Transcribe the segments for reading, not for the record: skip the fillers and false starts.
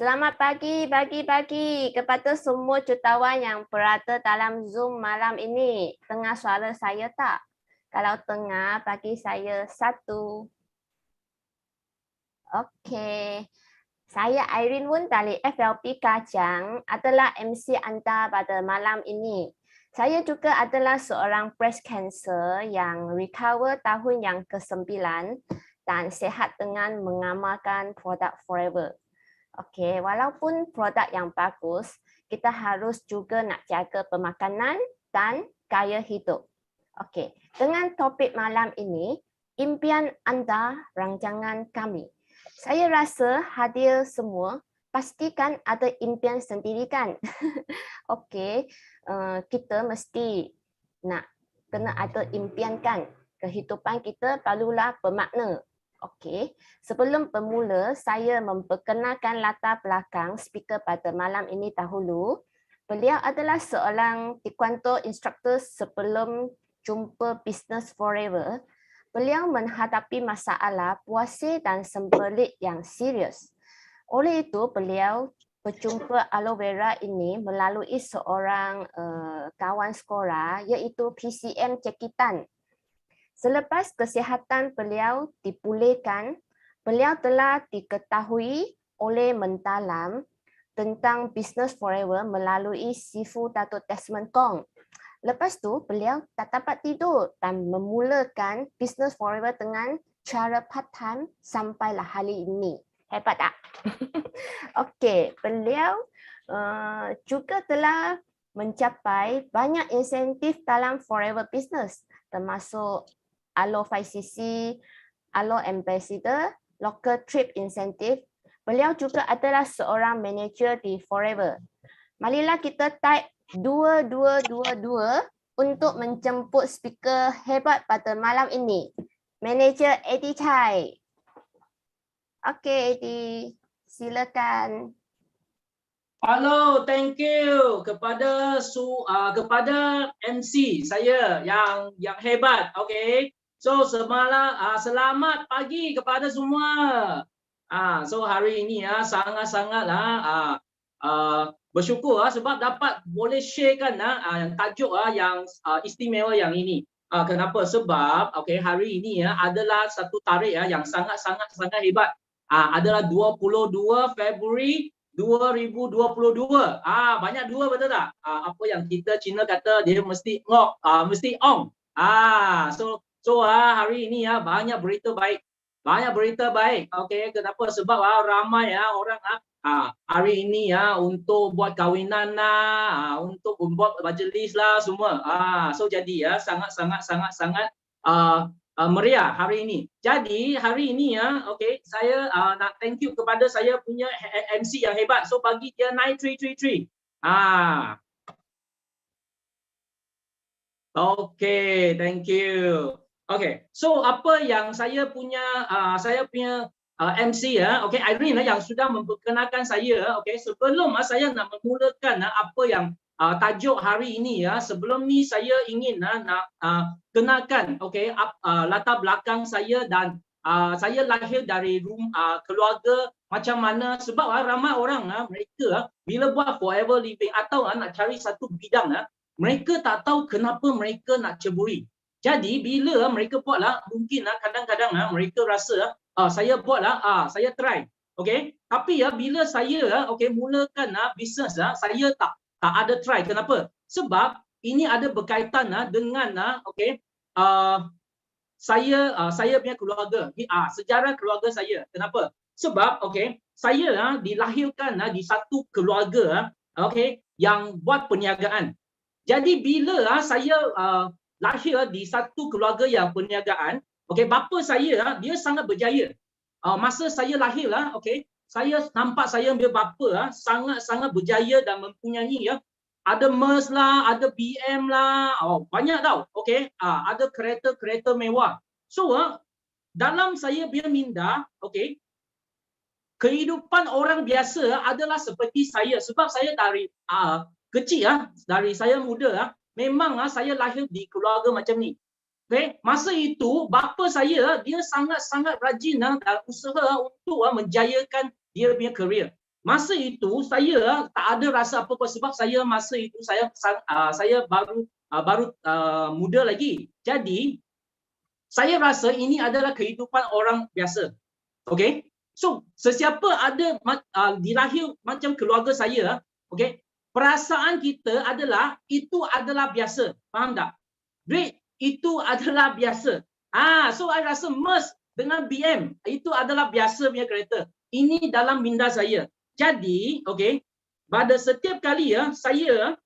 Selamat pagi kepada semua jutawan yang berada dalam Zoom malam ini. Dengar suara saya tak? Kalau dengar, bagi saya 1. Okey. Saya Irene Wun dari FLP Kajang adalah MC anda pada malam ini. Saya juga adalah seorang breast cancer yang recover tahun yang ke-9 dan sihat dengan mengamalkan produk Forever. Okey, walaupun produk yang bagus, kita harus juga nak jaga pemakanan dan gaya hidup. Okey, dengan topik malam ini, impian anda, rancangan kami. Saya rasa hadir semua pastikan ada impian sendiri kan? Okey, kita mesti nak kena ada impian kan? Kehidupan kita perlulah bermakna. Okey, sebelum bermula, saya memperkenalkan latar belakang speaker pada malam ini dahulu. Beliau adalah seorang taekwondo instructor sebelum jumpa Business Forever. Beliau menghadapi masalah puasa dan sembelit yang serius. Oleh itu, beliau berjumpa aloe vera ini melalui seorang kawan sekolah iaitu PCM Cekitan. Selepas kesihatan beliau dipulihkan, beliau telah diketahui oleh Mentalam tentang Business Forever melalui Sifu Datuk Desmond Kong. Lepas tu, beliau tak dapat tidur dan memulakan Business Forever dengan cara part-time sampailah hari ini. Hebat tak? Okey, beliau juga telah mencapai banyak insentif dalam Forever Business, termasuk Alo 5cc, Alo Ambassador, Local Trip Incentive. Beliau juga adalah seorang manager di Forever. Marilah kita type 2222 untuk menjemput speaker hebat pada malam ini. Manager Eddie Chai. Okey Eddie, silakan. Halo, thank you kepada MC saya yang hebat. Okay, so selamat pagi kepada semua. So hari ini sangat-sangatlah bersyukur sebab dapat boleh sharekan tajuk yang istimewa yang ini. Kenapa? Sebab hari ini adalah satu tarikh yang sangat-sangat hebat. Adalah 22 Februari 2022. Banyak dua, betul tak? Apa yang kita Cina kata dia mesti ngok, mesti ong. So hari ini banyak berita baik. Banyak berita baik. Okey, kenapa? Sebab ramai orang hari ini untuk buat kawinan lah, untuk buat majlis lah semua. So jadi sangat meriah hari ini. Jadi hari ini saya nak thank you kepada saya punya MC yang hebat. So bagi dia 9333. Okay, thank you. Okay, so apa yang saya punya MC Irene yang sudah memperkenalkan saya. Sebelum saya nak memulakan apa yang tajuk hari ini sebelum ni saya ingin nak kenalkan latar belakang saya dan saya lahir dari keluarga macam mana, sebab ramai orang mereka bila buat forever living atau nak cari satu bidang mereka tak tahu kenapa mereka nak ceburi. Jadi bila mereka buatlah, mungkin kadang-kadang mereka rasa saya buatlah, saya try. Tapi bila saya mulakan bisnes saya tak ada try. Kenapa? Sebab ini ada berkaitan dengan saya punya keluarga, sejarah keluarga saya. Kenapa? Sebab saya dilahirkan di satu keluarga yang buat perniagaan. Jadi bila saya lahir di satu keluarga yang perniagaan, bapa saya dia sangat berjaya. Masa saya lahir saya nampak saya punya bapa sangat berjaya dan mempunyai ada Merc lah, ada BM lah, banyak tau. Ada kereta mewah. So dalam saya punya minda, kehidupan orang biasa adalah seperti saya. Sebab saya dari kecil dari saya muda memang saya lahir di keluarga macam ni. Masa itu bapa saya dia sangat rajin dan usaha untuk menjayakan dia punya career. Masa itu saya tak ada rasa apa-apa sebab saya masa itu saya baru muda lagi. Jadi saya rasa ini adalah kehidupan orang biasa. Okey. So sesiapa ada dilahir macam keluarga saya, okey. Perasaan kita adalah itu adalah biasa. Faham tak? Duit itu adalah biasa. So I rasa Merc dengan BM itu adalah biasa punya kereta. Ini dalam minda saya. Jadi, okey, pada setiap kali saya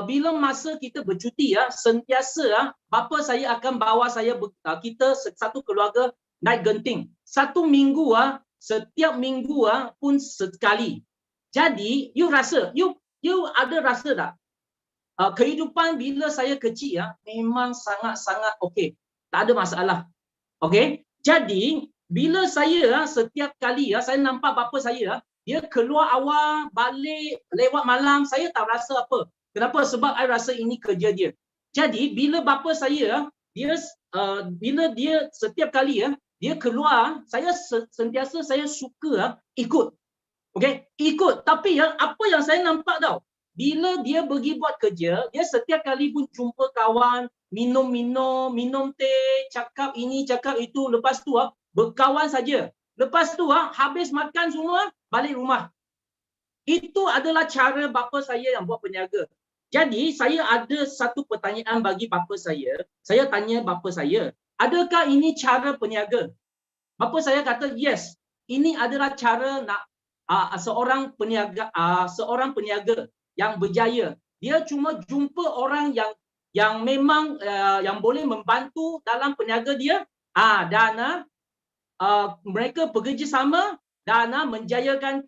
bila masa kita bercuti sentiasa bapa saya akan bawa saya kita satu keluarga naik genting. Satu minggu setiap minggu pun sekali. Jadi, you ada rasa tak? Kehidupan bila saya kecil memang sangat-sangat okey. Tak ada masalah. Okey? Jadi, bila saya setiap kali saya nampak bapa saya dia keluar awal, balik lewat malam, saya tak rasa apa. Kenapa? Sebab I rasa ini kerja dia. Jadi, bila bapa saya bila dia setiap kali dia keluar, saya sentiasa saya suka ikut. Okey, ikut. Tapi apa yang saya nampak tau, bila dia pergi buat kerja, dia setiap kali pun jumpa kawan, minum teh, cakap ini, cakap itu. Lepas tu berkawan saja. Lepas tu habis makan semua, balik rumah. Itu adalah cara bapa saya yang buat peniaga. Jadi saya ada satu pertanyaan bagi bapa saya. Saya tanya bapa saya, adakah ini cara peniaga? Bapa saya kata, yes. Ini adalah cara nak seorang peniaga yang berjaya. Dia cuma jumpa orang yang memang yang boleh membantu dalam peniaga dia dan mereka bekerjasama dan menjayakan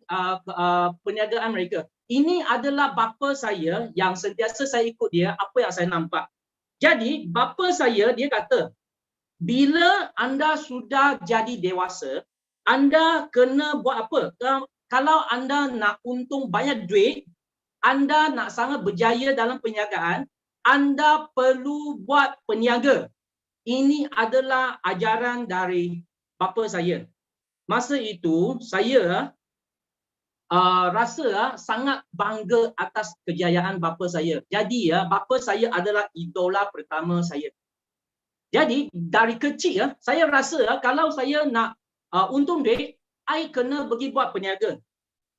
perniagaan mereka. Ini adalah bapa saya yang sentiasa saya ikut dia, apa yang saya nampak. Jadi bapa saya dia kata, bila anda sudah jadi dewasa, anda kena buat apa? Kalau anda nak untung banyak duit, anda nak sangat berjaya dalam perniagaan, anda perlu buat peniaga. Ini adalah ajaran dari bapa saya. Masa itu saya rasa sangat bangga atas kejayaan bapa saya. Jadi bapa saya adalah idola pertama saya. Jadi dari kecil saya rasa kalau saya nak untung duit, I kena pergi buat peniaga.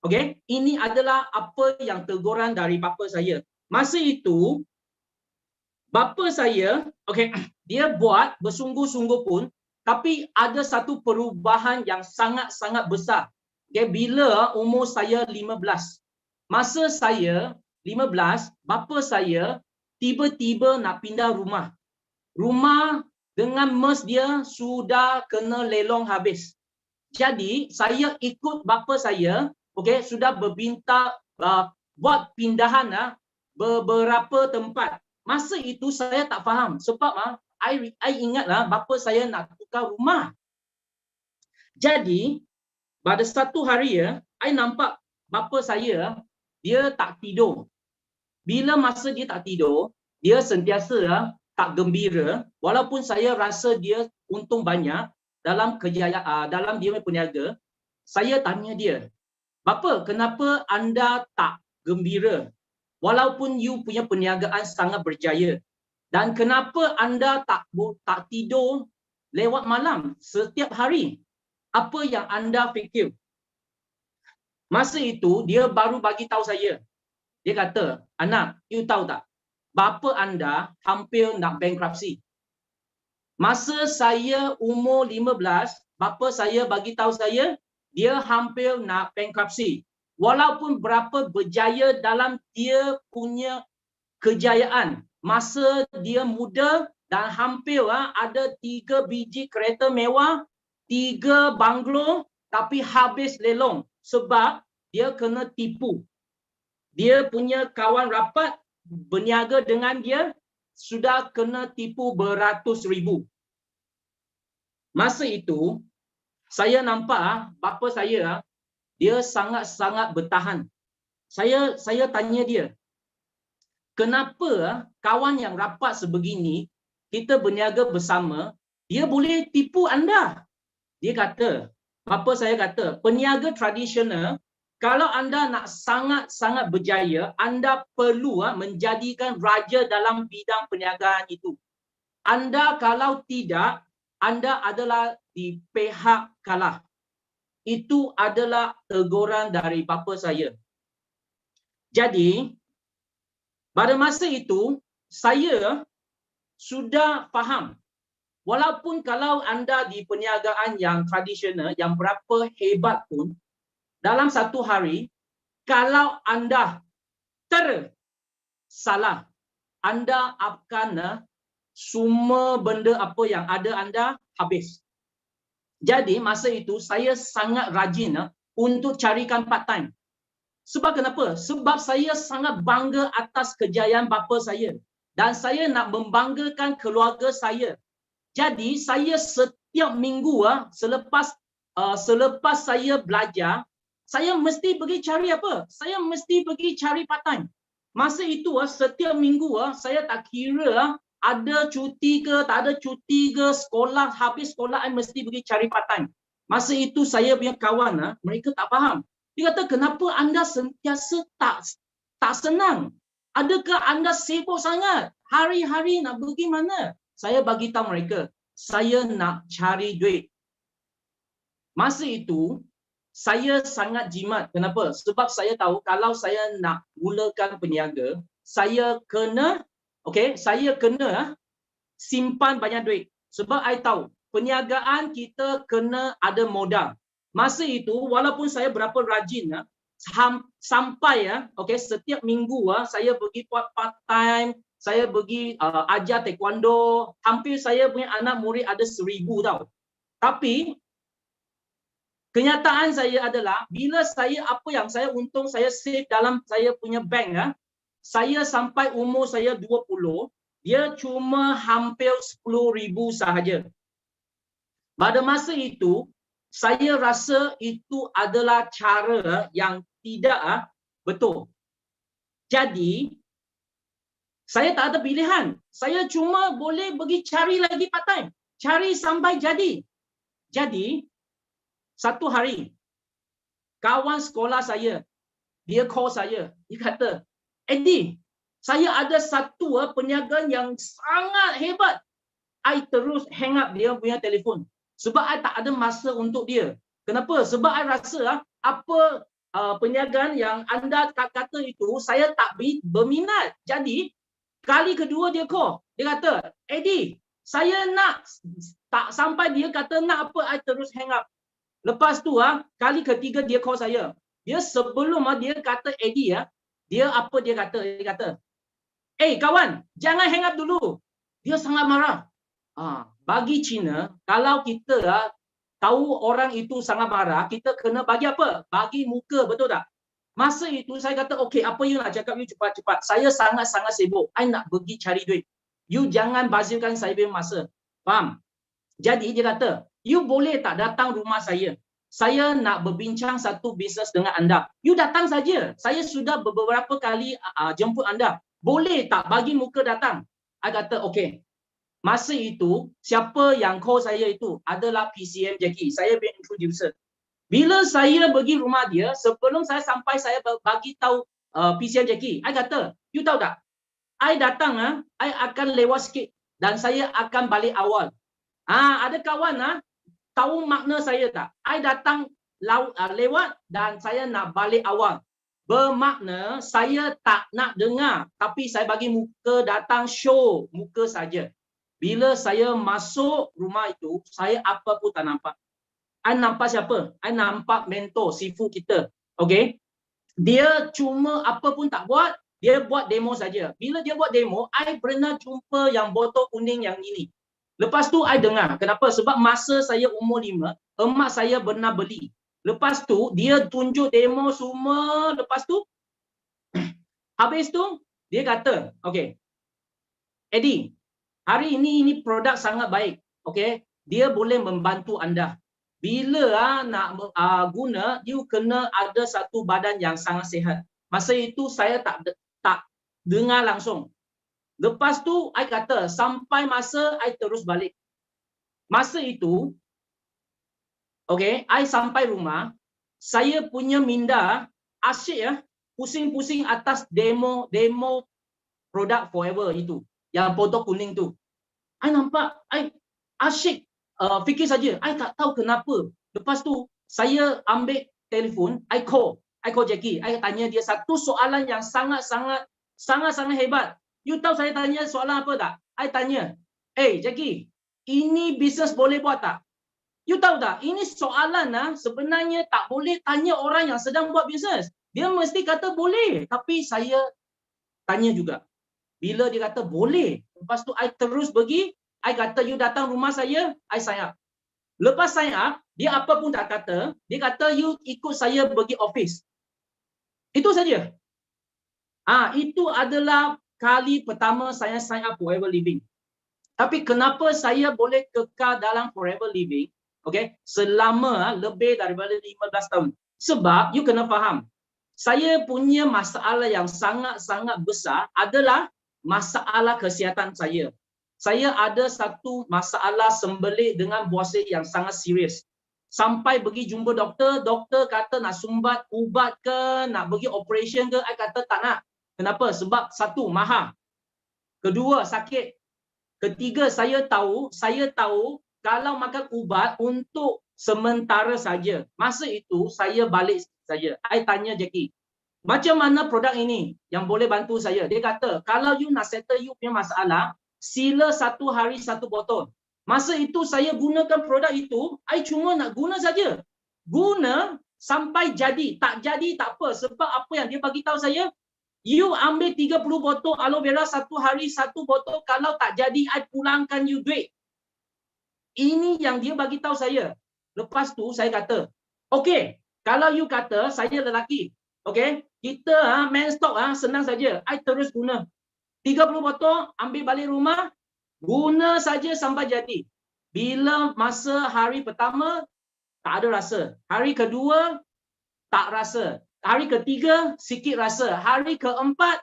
Okey, ini adalah apa yang teguran dari bapa saya. Masa itu bapa saya, okey, dia buat bersungguh-sungguh pun, tapi ada satu perubahan yang sangat-sangat besar. Okay, bila umur saya 15. Masa saya 15, bapa saya tiba-tiba nak pindah rumah. Rumah dengan Merc dia sudah kena lelong habis. Jadi saya ikut bapa saya, okey, sudah berbinta buat pindahan beberapa tempat. Masa itu saya tak faham sebab I ingatlah bapa saya nak tukar rumah. Jadi pada satu hari I nampak bapa saya dia tak tidur. Bila masa dia tak tidur, dia sentiasa tak gembira, walaupun saya rasa dia untung banyak dalam kejayaan dalam dia peniaga. Saya tanya dia, "Bapa, kenapa anda tak gembira walaupun you punya perniagaan sangat berjaya? Dan kenapa anda tak tidur lewat malam setiap hari? Apa yang anda fikir?" Masa itu dia baru bagi tahu saya. Dia kata, "Anak, you tahu tak? Bapa anda hampir nak bankruptcy. Masa saya umur 15, bapa saya bagi tahu saya dia hampir nak bankruptcy. Walaupun berapa berjaya dalam dia punya kejayaan, masa dia muda dan hampir ada 3 biji kereta mewah, 3 banglo, tapi habis lelong sebab dia kena tipu. Dia punya kawan rapat berniaga dengan dia sudah kena tipu beratus ribu. Masa itu saya nampak bapa saya dia sangat-sangat bertahan. Saya tanya dia, "Kenapa kawan yang rapat sebegini kita berniaga bersama, dia boleh tipu anda?" Dia kata, bapa saya kata, peniaga tradisional, kalau anda nak sangat-sangat berjaya, anda perlu menjadikan raja dalam bidang perniagaan itu. Anda kalau tidak, anda adalah di pihak kalah. Itu adalah teguran dari bapa saya. Jadi, pada masa itu, saya sudah faham. Walaupun kalau anda di perniagaan yang tradisional, yang berapa hebat pun, dalam satu hari, kalau anda tersalah, anda akan semua benda apa yang ada anda habis. Jadi masa itu saya sangat rajin untuk carikan part time. Sebab kenapa? Sebab saya sangat bangga atas kejayaan bapa saya. Dan saya nak membanggakan keluarga saya. Jadi saya setiap minggu selepas saya belajar, saya mesti pergi cari apa? Saya mesti pergi cari part time. Masa itu setiap minggu saya tak kira ada cuti ke, tak ada cuti ke, sekolah, habis sekolah, saya mesti pergi cari part time. Masa itu saya punya kawan, mereka tak faham. Dia kata, kenapa anda sentiasa tak senang? Adakah anda sibuk sangat? Hari-hari nak pergi mana? Saya bagi tahu mereka, saya nak cari duit. Masa itu, saya sangat jimat. Kenapa? Sebab saya tahu kalau saya nak mulakan peniaga, saya kena simpan banyak duit. Sebab saya tahu, perniagaan kita kena ada modal. Masa itu, walaupun saya berapa rajin, sampai setiap minggu saya pergi buat part time, saya pergi ajar taekwondo, hampir saya punya anak murid ada 1,000 tau. Tapi kenyataan saya adalah bila saya apa yang saya untung saya save dalam saya punya bank, saya sampai umur saya 20, dia cuma hampir 10,000 sahaja. Pada masa itu, saya rasa itu adalah cara yang tidak betul. Jadi, saya tak ada pilihan. Saya cuma boleh pergi cari lagi part time. Cari sampai jadi. Jadi, satu hari, kawan sekolah saya, dia call saya. Dia kata, Eddie, saya ada satu perniagaan yang sangat hebat. I terus hang up dia punya telefon. Sebab I tak ada masa untuk dia. Kenapa? Sebab I rasa apa perniagaan yang anda kata itu, saya tak berminat. Jadi, kali kedua dia call. Dia kata, Eddie, saya nak. Tak sampai dia kata nak apa, I terus hang up. Lepas tu, kali ketiga dia call saya. Dia sebelum dia kata Eddie, dia apa dia kata? Dia kata, kawan, jangan hang up dulu. Dia sangat marah. Bagi Cina, kalau kita tahu orang itu sangat marah, kita kena bagi apa? Bagi muka, betul tak? Masa itu saya kata, okey, apa you nak cakap, you cepat-cepat. Saya sangat-sangat sibuk. I nak pergi cari duit. You jangan bazirkan saya punya masa. Faham? Jadi dia kata, you boleh tak datang rumah saya? Saya nak berbincang satu bisnes dengan anda. You datang saja. Saya sudah beberapa kali jemput anda. Boleh tak bagi muka datang? I kata, okey. Masa itu, siapa yang call saya itu adalah PCM Jackie. Saya punya introducer. Bila saya pergi rumah dia, sebelum saya sampai, saya bagi tahu PCM Jackie. I kata, you tahu tak? I datang, I akan lewat sikit dan saya akan balik awal. Ada kawan tahu makna saya tak? I datang lewat dan saya nak balik awal. Bermakna saya tak nak dengar, tapi saya bagi muka datang show muka saja. Bila saya masuk rumah itu, saya apa pun tak nampak. I nampak siapa? I nampak mentor, sifu kita. Okay? Dia cuma apa pun tak buat, dia buat demo saja. Bila dia buat demo, I pernah jumpa yang botol kuning yang ini. Lepas tu, I dengar. Kenapa? Sebab masa saya umur 5, emak saya pernah beli. Lepas tu, dia tunjuk demo semua. Lepas tu, habis tu, dia kata, okay, Eddie, hari ini produk sangat baik. Okay? Dia boleh membantu anda. Bila nak guna, you kena ada satu badan yang sangat sihat. Masa itu saya tak dengar langsung. Lepas tu, I kata, sampai masa I terus balik. Masa itu, Okay, I sampai rumah, saya punya minda asyik ya, pusing-pusing atas demo produk Forever itu, yang foto kuning tu. I nampak, I asyik fikir saja, I tak tahu kenapa. Lepas tu saya ambil telefon, I call Jackie, I tanya dia satu soalan yang sangat-sangat hebat. You tahu saya tanya soalan apa tak? I tanya, Jackie, ini bisnes boleh buat tak? You tahu tak, ini soalan sebenarnya tak boleh tanya orang yang sedang buat bisnes. Dia mesti kata boleh, tapi saya tanya juga. Bila dia kata boleh, lepas tu I terus pergi, I kata you datang rumah saya, I sign up. Lepas sign up, dia apa pun tak kata, dia kata you ikut saya pergi office. Itu saja. Itu adalah kali pertama saya sign up Forever Living. Tapi kenapa saya boleh kekal dalam Forever Living, okay, selama lebih daripada 15 tahun? Sebab you kena faham, saya punya masalah yang sangat-sangat besar adalah masalah kesihatan saya. Saya ada satu masalah sembelit dengan buasir yang sangat serius. Sampai pergi jumpa doktor, doktor kata nak sumbat ubat ke, nak pergi operation ke, I kata tak nak. Kenapa? Sebab satu, mahal. Kedua, sakit. Ketiga, saya tahu kalau makan ubat untuk sementara saja. Masa itu saya balik saja. I tanya Jackie, macam mana produk ini yang boleh bantu saya? Dia kata, kalau you nak settle you punya masalah, sila 1 hari 1 botol. Masa itu saya gunakan produk itu, I cuma nak guna saja. Guna sampai jadi. Tak jadi tak apa. Sebab apa yang dia bagi tahu saya, you ambil 30 botol aloe vera 1 hari 1 botol, kalau tak jadi I pulangkan you duit. Ini yang dia bagi tahu saya. Lepas tu saya kata, okey, kalau you kata saya lelaki, okey, kita main stock senang saja. I terus guna. 30 botol ambil balik rumah, guna saja sampai jadi. Bila masa hari pertama tak ada rasa. Hari kedua tak rasa. Hari ketiga sikit rasa. Hari keempat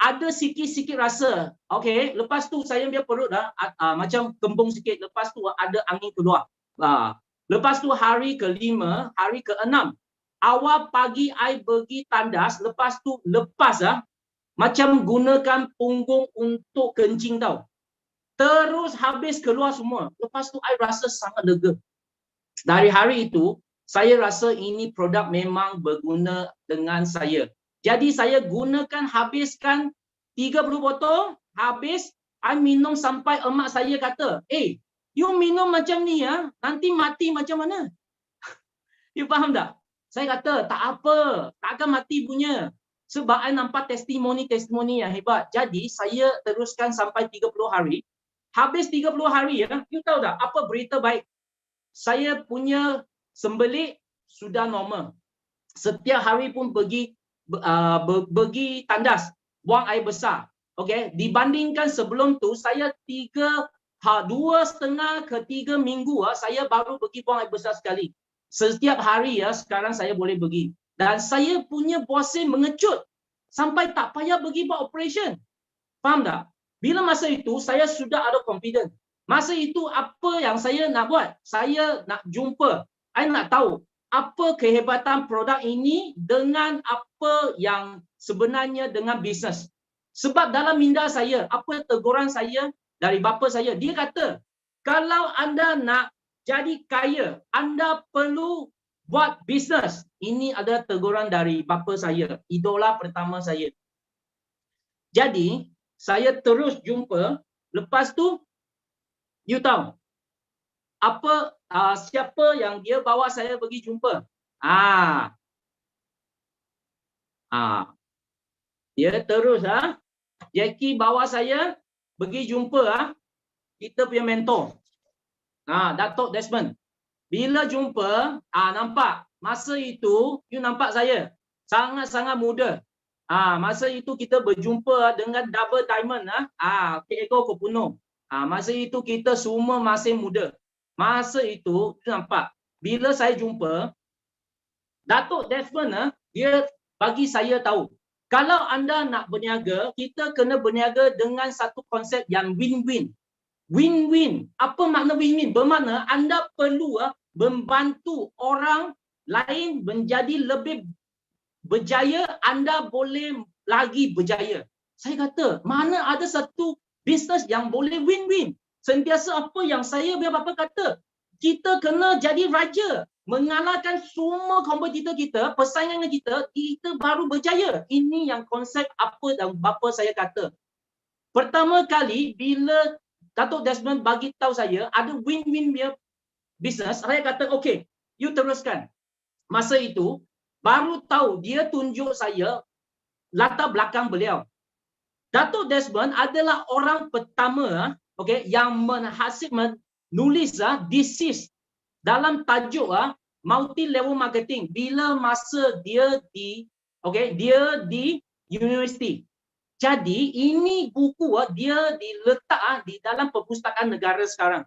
ada sikit-sikit rasa. Okey, lepas tu saya punya perut macam kembung sikit. Lepas tu ada angin keluar. Lepas tu hari kelima, hari keenam, awal pagi I pergi tandas, lepas tu lepas macam gunakan punggung untuk kencing tau. Terus habis keluar semua. Lepas tu I rasa sangat lega. Dari hari itu saya rasa ini produk memang berguna dengan saya. Jadi saya gunakan, habiskan 30 botol, habis, I minum sampai emak saya kata, you minum macam ni nanti mati macam mana? You faham tak? Saya kata, tak apa, takkan mati punya. Sebab I nampak testimoni yang hebat. Jadi saya teruskan sampai 30 hari. Habis 30 hari you tahu tak apa berita baik? Saya punya sembelit sudah normal. Setiap hari pun pergi tandas, buang air besar. Okey, dibandingkan sebelum tu saya 2,5 ke 3 minggu saya baru pergi buang air besar sekali. Setiap hari sekarang saya boleh pergi. Dan saya punya bosnya mengecut sampai tak payah pergi buat operation. Faham tak? Bila masa itu saya sudah ada confidence. Masa itu apa yang saya nak buat? Saya nak jumpa. I nak tahu apa kehebatan produk ini dengan apa yang sebenarnya dengan bisnes. Sebab dalam minda saya, apa teguran saya dari bapa saya, dia kata, kalau anda nak jadi kaya, anda perlu buat bisnes. Ini adalah teguran dari bapa saya, idola pertama saya. Jadi, saya terus jumpa, lepas tu, you tahu, apa siapa yang dia bawa saya pergi jumpa? Dia terus Jackie bawa saya pergi jumpa kita punya mentor. Datuk Desmond. Bila jumpa, nampak masa itu you nampak saya sangat-sangat muda. Masa itu kita berjumpa dengan Double Diamond Eko Kopuno. Masa itu kita semua masih muda. Masa itu nampak bila saya jumpa Datuk Desmond, dia bagi saya tahu, kalau anda nak berniaga, kita kena berniaga dengan satu konsep yang win-win. Win-win. Apa makna win-win? Bermakna anda perlu membantu orang lain menjadi lebih berjaya, anda boleh lagi berjaya. Saya kata, mana ada satu bisnes yang boleh win-win. Sentiasa apa yang saya biar bapa kata, kita kena jadi raja, mengalahkan semua kompetitor kita, persaingan kita, kita baru berjaya. Ini yang konsep apa dan bapa saya kata. Pertama kali bila Datuk Desmond bagi tahu saya ada win-win bisnes, saya kata okey, you teruskan. Masa itu baru tahu dia tunjuk saya latar belakang beliau. Datuk Desmond adalah orang pertama yang menulis thesis dalam tajuk multi level marketing bila masa dia di universiti. Jadi ini buku dia diletak di dalam perpustakaan negara sekarang.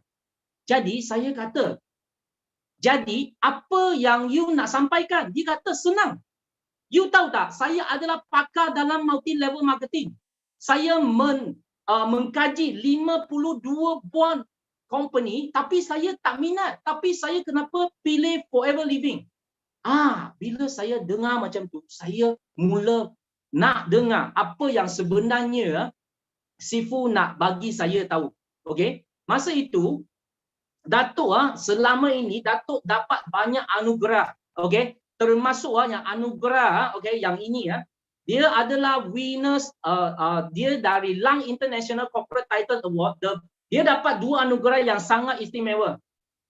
Jadi saya kata, jadi apa yang you nak sampaikan? Dia kata senang. You tahu tak, saya adalah pakar dalam multi level marketing. Saya mengkaji 52 buah company, tapi saya tak minat. Tapi saya kenapa pilih Forever Living? Bila saya dengar macam tu, saya mula nak dengar apa yang sebenarnya Sifu nak bagi saya tahu. Okey, masa itu Datuk selama ini Datuk dapat banyak anugerah. Okey, termasuk yang anugerah yang ini dia adalah winners dia dari Lang International Corporate Title Award. Dia dapat 2 anugerah yang sangat istimewa.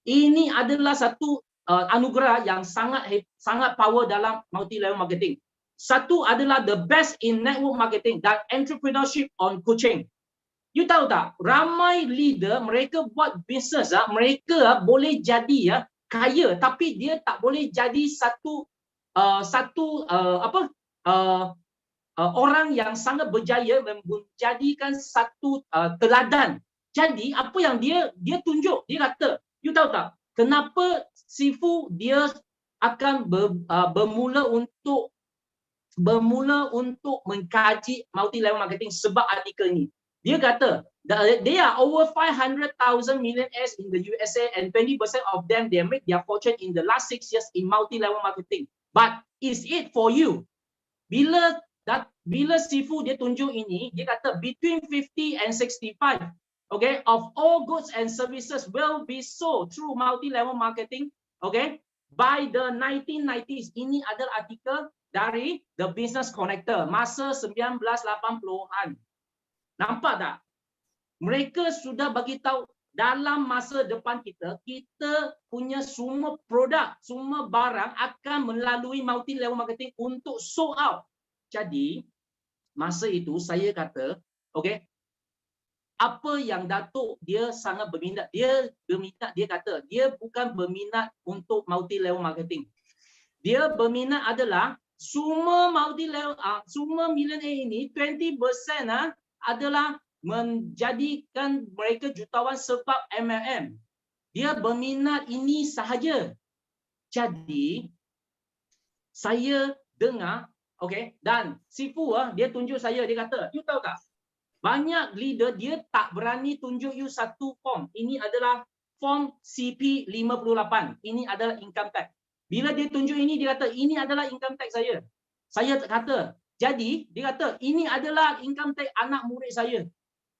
Ini adalah satu anugerah yang sangat power dalam multi level marketing. Satu adalah the best in network marketing dan entrepreneurship on coaching. You tahu tak, ramai leader mereka buat bisnes mereka boleh jadi kaya, tapi dia tak boleh jadi orang yang sangat berjaya menjadikan satu teladan. Jadi apa yang dia tunjuk, dia kata, you tahu tak, kenapa Sifu dia akan bermula untuk mengkaji multi level marketing sebab artikel ini. Dia kata there are over 500,000 millionaires in the USA and 20% of them they make their fortune in the last 6 years in multi level marketing. But is it for you? Bila Sifu dia tunjuk ini, dia kata between 50 and 65 of all goods and services will be sold through multi level marketing by the 1990s. Ini adalah artikel dari The Business Connector masa 1980-an. Nampak tak? Mereka sudah bagi tahu dalam masa depan kita punya semua produk, semua barang akan melalui multi level marketing untuk sold out. Jadi masa itu saya kata, apa yang Datuk dia sangat berminat, dia kata dia bukan berminat untuk multi level marketing. Dia berminat adalah semua multi level, semua millionaire ini 20% adalah menjadikan mereka jutawan sebab MLM. Dia berminat ini sahaja. Jadi saya dengar, dan Sifu dia tunjuk saya, dia kata, you tahu tak, banyak leader dia tak berani tunjuk you satu form. Ini adalah form CP58. Ini adalah income tax. Bila dia tunjuk ini, dia kata ini adalah income tax saya. Saya kata, jadi dia kata ini adalah income tax anak murid saya.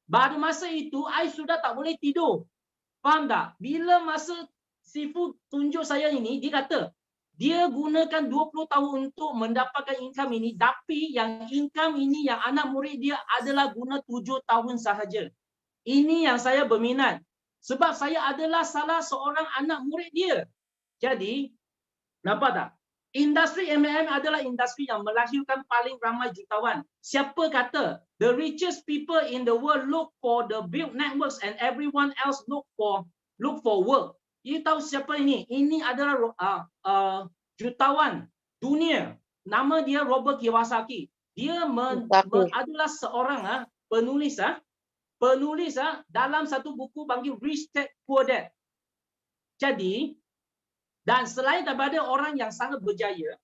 Pada masa itu, I sudah tak boleh tidur. Faham tak? Bila masa Sifu tunjuk saya ini, dia kata dia gunakan 20 tahun untuk mendapatkan income ini, tapi yang income ini yang anak murid dia adalah guna 7 tahun sahaja. Ini yang saya berminat. Sebab saya adalah salah seorang anak murid dia. Jadi, nampak tak? Industri MLM adalah industri yang melahirkan paling ramai jutawan. Siapa kata the richest people in the world look for the build networks and everyone else look for work? You tahu siapa ini? Ini adalah jutawan dunia. Nama dia Robert Kiyosaki. Dia adalah seorang penulis dalam satu buku panggil Rich Dad Poor Dad. Jadi, dan selain daripada orang yang sangat berjaya,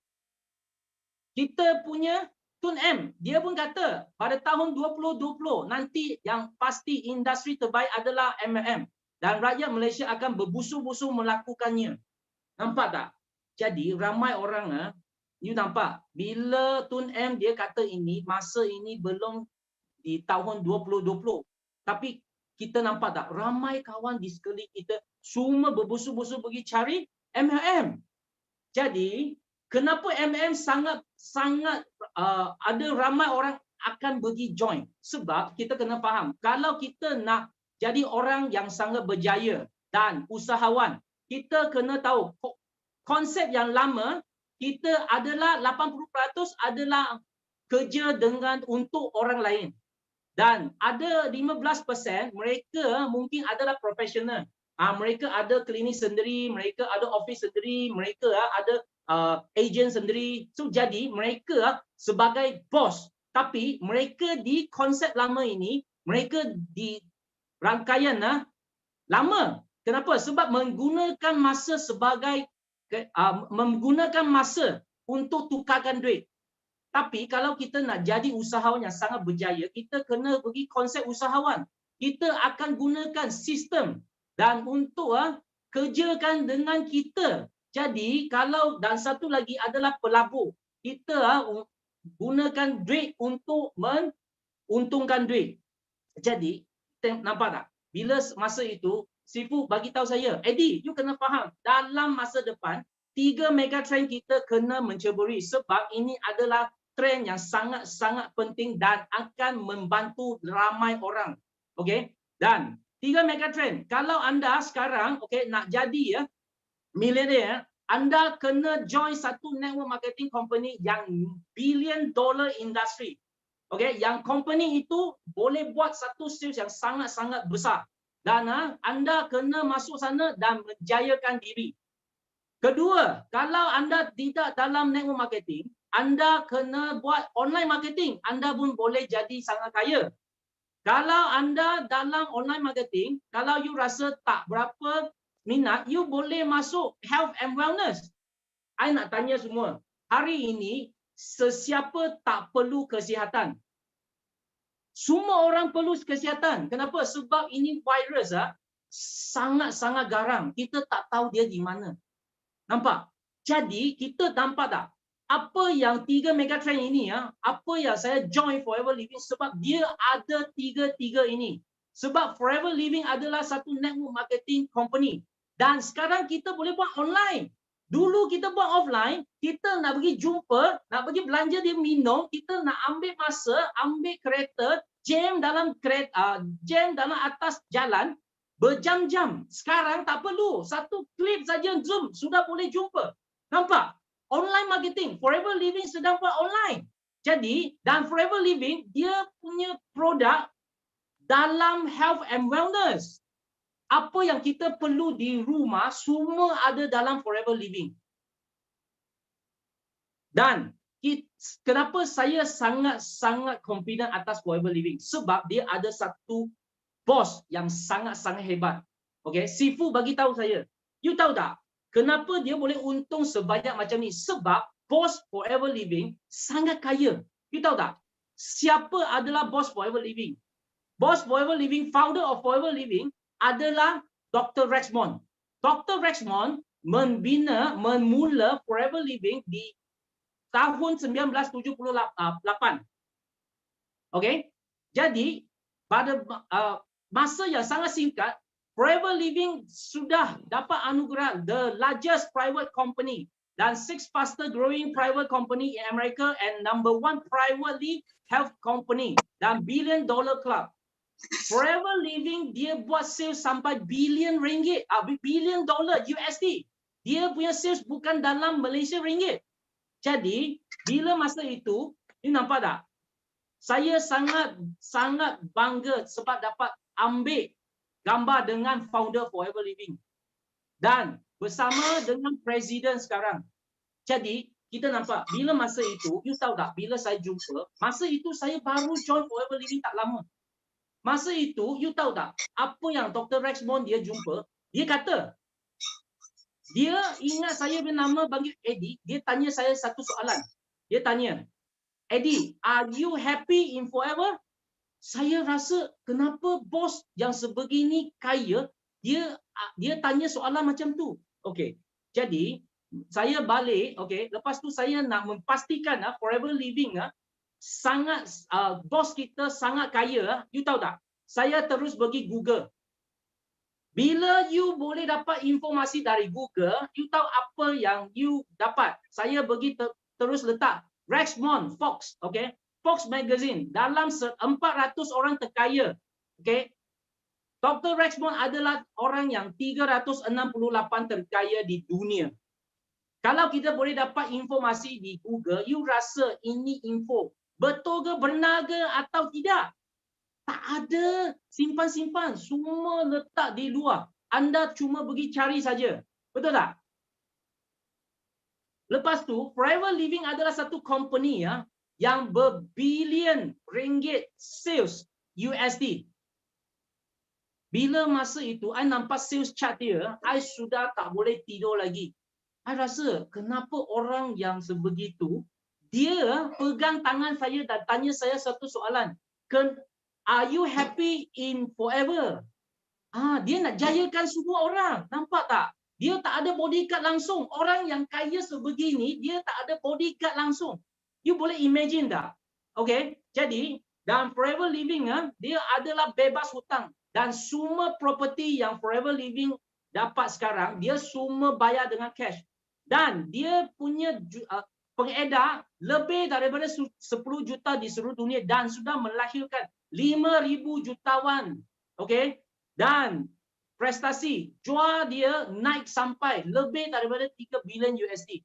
kita punya Tun M, dia pun kata pada tahun 2020 nanti yang pasti industri terbaik adalah MLM dan rakyat Malaysia akan berbusu-busu melakukannya. Nampak tak? Jadi ramai orang you nampak bila Tun M dia kata ini masa ini belum di tahun 2020. Tapi kita nampak tak ramai kawan di sekeliling kita semua berbusu-busu pergi cari MLM. Jadi kenapa MLM sangat ada ramai orang akan pergi join? Sebab kita kena faham kalau kita nak jadi orang yang sangat berjaya dan usahawan, kita kena tahu konsep yang lama kita adalah 80% adalah kerja dengan untuk orang lain. Dan ada 15% mereka mungkin adalah profesional. Mereka ada klinik sendiri, mereka ada office sendiri, mereka ada agent sendiri. So jadi mereka sebagai bos, tapi mereka di konsep lama ini, mereka di rangkaian lama. Kenapa? Sebab menggunakan masa sebagai menggunakan masa untuk tukarkan duit. Tapi kalau kita nak jadi usahawan yang sangat berjaya, kita kena pergi konsep usahawan. Kita akan gunakan sistem dan untuk kerjakan dengan kita. Jadi kalau dan satu lagi adalah pelabur. Kita gunakan duit untuk menguntungkan duit. Jadi nampak tak? Bila masa itu Sifu bagi tahu saya, Eddie, you kena faham dalam masa depan 3 megatrend kita kena menceburi sebab ini adalah trend yang sangat-sangat penting dan akan membantu ramai orang. Okey? Dan 3 megatrend. Kalau anda sekarang nak jadi millionaire, anda kena join satu network marketing company yang billion dollar industry. Okey, yang company itu boleh buat satu sales yang sangat-sangat besar. Dan anda kena masuk sana dan menjayakan diri. Kedua, kalau anda tidak dalam network marketing, anda kena buat online marketing. Anda pun boleh jadi sangat kaya. Kalau anda dalam online marketing, kalau you rasa tak berapa minat, you boleh masuk health and wellness. I nak tanya semua, hari ini sesiapa tak perlu kesihatan? Semua orang perlu kesihatan. Kenapa? Sebab ini virus sangat-sangat garang. Kita tak tahu dia di mana. Nampak? Jadi kita nampak tak? Apa yang 3 megatrend ini apa yang saya join Forever Living sebab dia ada tiga ini. Sebab Forever Living adalah satu network marketing company dan sekarang kita boleh buat online. Dulu kita buat offline, kita nak pergi jumpa, nak pergi belanja dia minum, kita nak ambil masa, ambil kereta, jam dalam atas jalan berjam-jam. Sekarang tak perlu, satu klip saja Zoom sudah boleh jumpa. Nampak? Online marketing, Forever Living sedang buat online. Jadi, dan Forever Living, dia punya produk dalam health and wellness. Apa yang kita perlu di rumah, semua ada dalam Forever Living. Dan kenapa saya sangat-sangat confident atas Forever Living? Sebab dia ada satu bos yang sangat-sangat hebat. Okay, Sifu bagi tahu saya. You tahu tak? Kenapa dia boleh untung sebanyak macam ni? Sebab bos Forever Living sangat kaya. You tahu tak? Siapa adalah bos Forever Living? Bos Forever Living, founder of Forever Living adalah Dr. Rexmond. Dr. Rexmond memula Forever Living di tahun 1978. Okay? Jadi, pada masa yang sangat singkat, Forever Living sudah dapat anugerah the largest private company dan 6 fastest growing private company in America and number 1 privately health company dan billion dollar club. Forever Living dia buat sales sampai billion ringgit, billion dollar USD. Dia punya sales bukan dalam Malaysia ringgit. Jadi, bila masa itu, you nampak tak? Saya sangat bangga sebab dapat ambil gambar dengan founder Forever Living dan bersama dengan presiden sekarang. Jadi kita nampak bila masa itu, you tahu tak, bila saya jumpa, masa itu saya baru join Forever Living tak lama. Masa itu you tahu tak apa yang Dr. Rexmond dia jumpa? Dia kata dia ingat saya bernama panggil Eddie. Dia tanya saya satu soalan. Dia tanya, Eddie, are you happy in Forever? Saya rasa kenapa bos yang sebegini kaya dia tanya soalan macam tu. Okey. Jadi saya balik, okey. Lepas tu saya nak memastikan Forever Living sangat bos kita sangat kaya. You tahu tak? Saya terus pergi Google. Bila you boleh dapat informasi dari Google, you tahu apa yang you dapat. Saya pergi terus letak Rexmond Fox, okey. Fox Magazine dalam 400 orang terkaya, okey. Dr. Rexmond adalah orang yang 368 terkaya di dunia. Kalau kita boleh dapat informasi di Google, you rasa ini info betul ke, benar ke atau tidak? Tak ada simpan-simpan, semua letak di luar. Anda cuma pergi cari saja. Betul tak? Lepas tu, Forever Living adalah satu company yang berbilion ringgit sales USD. Bila masa itu, I nampak sales chart dia, I sudah tak boleh tidur lagi. I rasa, kenapa orang yang sebegitu, dia pegang tangan saya dan tanya saya satu soalan. Are you happy in forever? Dia nak jayakan semua orang. Nampak tak? Dia tak ada bodyguard langsung. Orang yang kaya sebegini, dia tak ada bodyguard langsung. You boleh imagine tak? Okay, jadi dalam Forever Living, dia adalah bebas hutang. Dan semua property yang Forever Living dapat sekarang, dia semua bayar dengan cash. Dan dia punya pengedar lebih daripada 10 juta di seluruh dunia dan sudah melahirkan 5,000 jutawan. Okay? Dan prestasi jual dia naik sampai lebih daripada 3 bilion USD.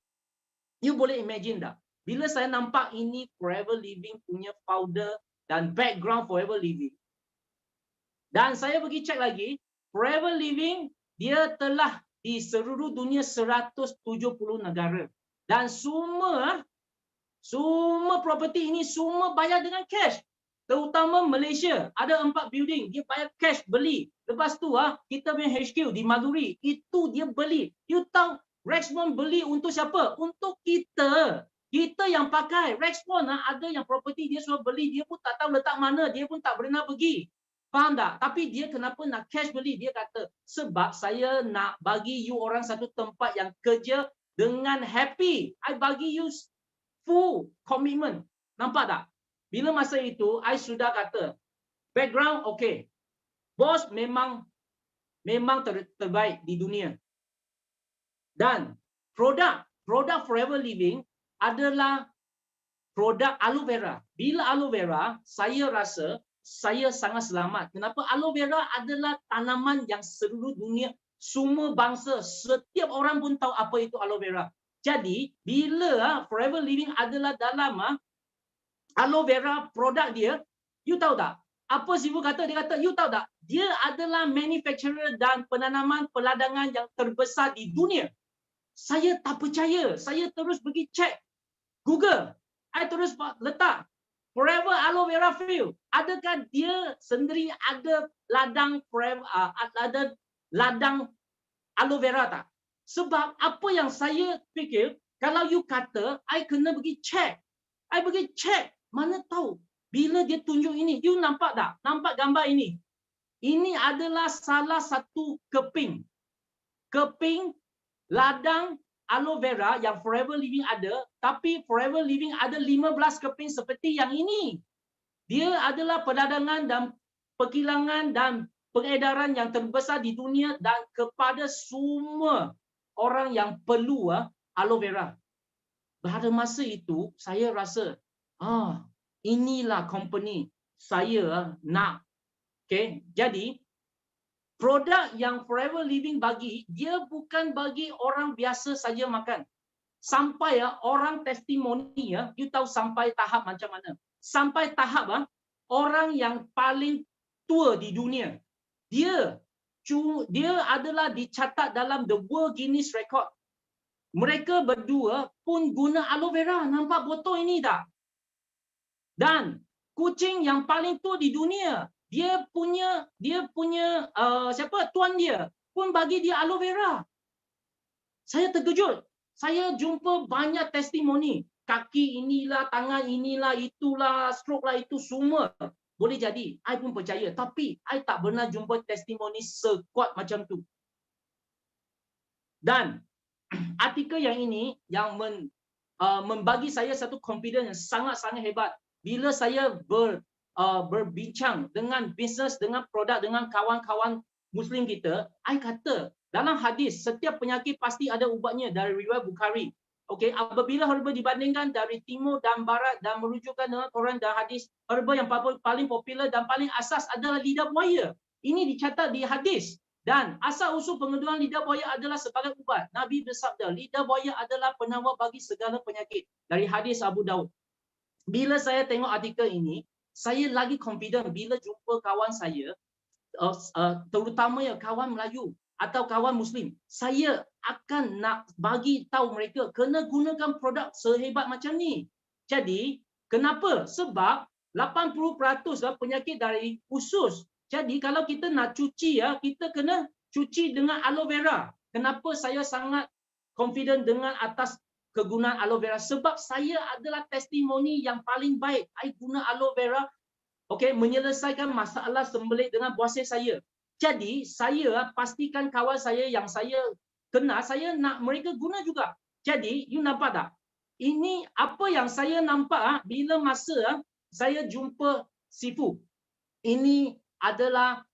You boleh imagine tak? Bila saya nampak ini Forever Living punya founder dan background Forever Living. Dan saya pergi cek lagi, Forever Living dia telah di seluruh dunia 170 negara. Dan semua property ini semua bayar dengan cash. Terutama Malaysia, ada 4 building, dia bayar cash beli. Lepas tu kita punya HQ di Maduri, itu dia beli. You tahu Rexmond beli untuk siapa? Untuk kita. Kita yang pakai. Rexmond ada yang property dia suruh beli, dia pun tak tahu letak mana, dia pun tak pernah pergi. Faham tak? Tapi dia kenapa nak cash beli? Dia kata, sebab saya nak bagi you orang satu tempat yang kerja dengan happy. I bagi you full commitment. Nampak tak? Bila masa itu, I sudah kata, background okay. Bos memang terbaik di dunia. Dan produk Forever Living adalah produk aloe vera. Bila aloe vera, saya rasa saya sangat selamat. Kenapa? Aloe vera adalah tanaman yang seluruh dunia, semua bangsa, setiap orang pun tahu apa itu aloe vera. Jadi, bila Forever Living adalah dalam aloe vera produk dia, you tahu tak? Apa Sifu kata? Dia kata, you tahu tak? Dia adalah manufacturer dan penanaman peladangan yang terbesar di dunia. Saya tak percaya. Saya terus pergi cek Google. I terus letak Forever Aloe Vera Field. Adakah dia sendiri ada ladang ada ladang aloe vera tak? Sebab apa yang saya fikir, kalau you kata, I kena pergi cek. I pergi cek. Mana tahu. Bila dia tunjuk ini, you nampak tak? Nampak gambar ini? Ini adalah salah satu keping. Keping ladang aloe vera yang Forever Living ada, tapi Forever Living ada 15 keping seperti yang ini. Dia adalah perdagangan dan perkilangan dan pengedaran yang terbesar di dunia dan kepada semua orang yang perlu aloe vera. Pada masa itu, saya rasa, inilah company saya nak. Okay, jadi produk yang Forever Living bagi, dia bukan bagi orang biasa saja makan. Sampai orang testimoni, you tahu sampai tahap macam mana? Sampai tahap orang yang paling tua di dunia. Dia adalah dicatat dalam the World Guinness Record. Mereka berdua pun guna aloe vera. Nampak botol ini tak? Dan kucing yang paling tua di dunia, dia punya siapa? Tuan dia pun bagi dia aloe vera. Saya terkejut. Saya jumpa banyak testimoni. Kaki inilah, tangan inilah, itulah, stroke lah, itu semua. Boleh jadi. I pun percaya. Tapi I tak pernah jumpa testimoni sekuat macam tu. Dan artikel yang ini yang membagi saya satu confidence yang sangat-sangat hebat. Bila saya berbincang dengan bisnes, dengan produk, dengan kawan-kawan Muslim kita, I kata dalam hadis setiap penyakit pasti ada ubatnya dari riwayat Bukhari. Okey, apabila herba dibandingkan dari timur dan barat dan merujukkan dengan Quran dan hadis, herba yang paling popular dan paling asas adalah lidah buaya. Ini dicatat di hadis. Dan asal usul pengeduan lidah buaya adalah sebagai ubat. Nabi bersabda, lidah buaya adalah penawar bagi segala penyakit. Dari hadis Abu Daud. Bila saya tengok artikel ini, saya lagi confident bila jumpa kawan saya, terutamanya kawan Melayu atau kawan Muslim. Saya akan nak bagi tahu mereka kena gunakan produk sehebat macam ni. Jadi, kenapa? Sebab 80% penyakit dari usus. Jadi kalau kita nak cuci kita kena cuci dengan aloe vera. Kenapa saya sangat confident dengan atas kegunaan aloe vera? Sebab saya adalah testimoni yang paling baik. Saya guna aloe vera menyelesaikan masalah sembelit dengan buasir saya. Jadi saya pastikan kawan saya yang saya kenal, saya nak mereka guna juga. Jadi you nampak tak? Ini apa yang saya nampak bila masa saya jumpa Sifu. Ini adalah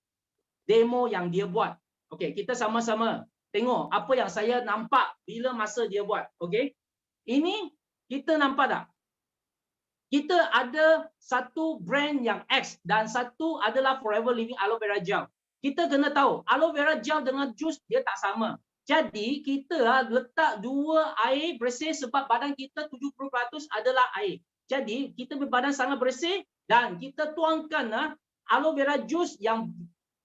demo yang dia buat. Okey, kita sama-sama tengok apa yang saya nampak bila masa dia buat. Okey. Ini kita nampak tak? Kita ada satu brand yang X dan satu adalah Forever Living Aloe Vera Gel. Kita kena tahu, aloe vera gel dengan jus dia tak sama. Jadi kita letak dua air bersih sebab badan kita 70% adalah air. Jadi kita berbadan sangat bersih dan kita tuangkan aloe vera juice yang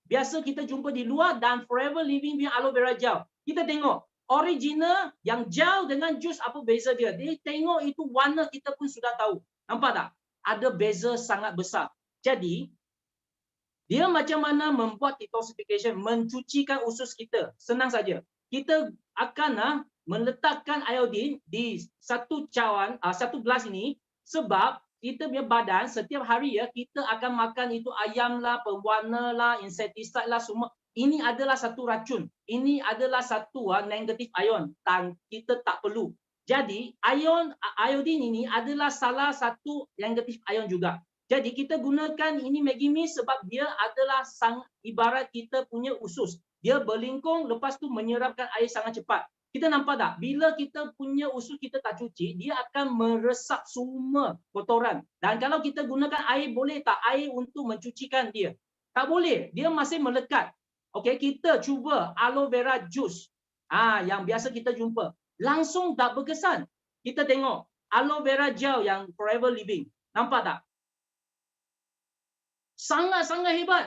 biasa kita jumpa di luar dan Forever Living punya aloe vera gel. Kita tengok original yang gel dengan jus apa beza dia. Dia tengok itu warna kita pun sudah tahu. Nampak tak? Ada beza sangat besar. Jadi dia macam mana membuat detoxification, mencucikan usus kita. Senang saja. Kita akan meletakkan iodine di satu gelas ini sebab kita punya badan setiap hari kita akan makan itu ayam lah, pewarna lah, insektisid lah semua. Ini adalah satu racun. Ini adalah satu negatif ion dan kita tak perlu. Jadi iodine ini adalah salah satu negatif ion juga. Jadi kita gunakan ini Maggi Mist sebab dia adalah ibarat kita punya usus. Dia berlingkung lepas tu menyerapkan air sangat cepat. Kita nampak tak? Bila kita punya usus kita tak cuci, dia akan meresap semua kotoran. Dan kalau kita gunakan air, boleh tak air untuk mencucikan dia? Tak boleh. Dia masih melekat. Okey, kita cuba aloe vera juice. Yang biasa kita jumpa. Langsung tak berkesan. Kita tengok aloe vera gel yang Forever Living. Nampak tak? Sangat-sangat hebat.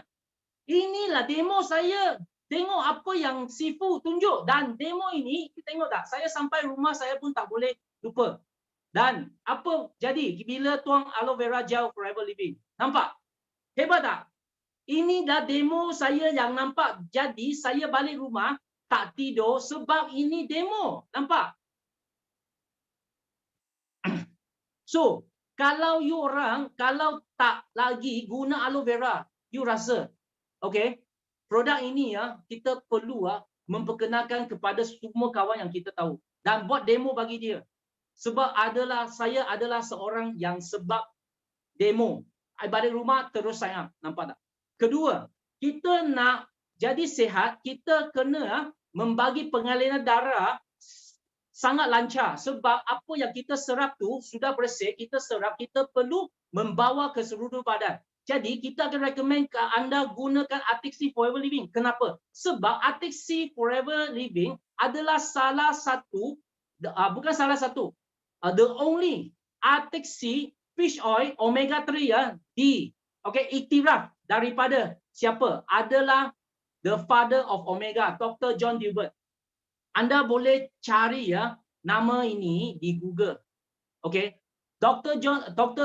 Inilah demo saya. Tengok apa yang Sifu tunjuk. Dan demo ini, kita tengok tak? Saya sampai rumah saya pun tak boleh lupa. Dan apa jadi bila tuang aloe vera gel Forever Living? Nampak? Hebat tak? Ini dah demo saya yang nampak. Jadi saya balik rumah tak tidur sebab ini demo. Nampak? So, kalau you orang, kalau tak lagi guna aloe vera, you rasa, okay, produk ini kita perlu memperkenalkan kepada semua kawan yang kita tahu. Dan buat demo bagi dia. Sebab saya adalah seorang yang sebab demo. Balik rumah terus sayang. Nampak tak? Kedua, kita nak jadi sihat, kita kena membagi pengaliran darah sangat lancar sebab apa yang kita serap tu sudah bersih, kita serap, kita perlu membawa ke seluruh badan. Jadi kita akan recommend ke anda gunakan Arctic Sea Forever Living. Kenapa? Sebab Arctic Sea Forever Living adalah salah satu, bukan salah satu, the only Arctic Sea fish oil omega 3 iktiraf daripada siapa? Adalah the father of omega, Dr. John Dewey. Anda boleh cari nama ini di Google. Okey. Dr.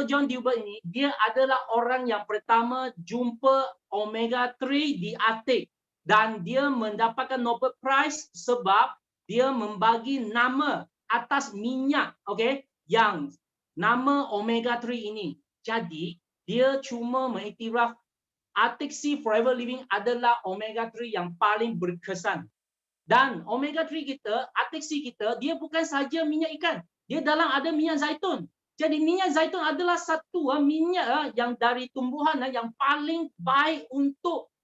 John Dewey ini dia adalah orang yang pertama jumpa omega 3 di Arctic dan dia mendapatkan Nobel Prize sebab dia membagi nama atas minyak, okey, yang nama omega 3 ini. Jadi dia cuma mengiktiraf Arctic Sea Forever Living adalah omega 3 yang paling berkesan. Dan omega 3 kita, Atexi kita, dia bukan saja minyak ikan. Dia dalam ada minyak zaitun. Jadi minyak zaitun adalah satu minyak yang dari tumbuhan yang paling baik untuk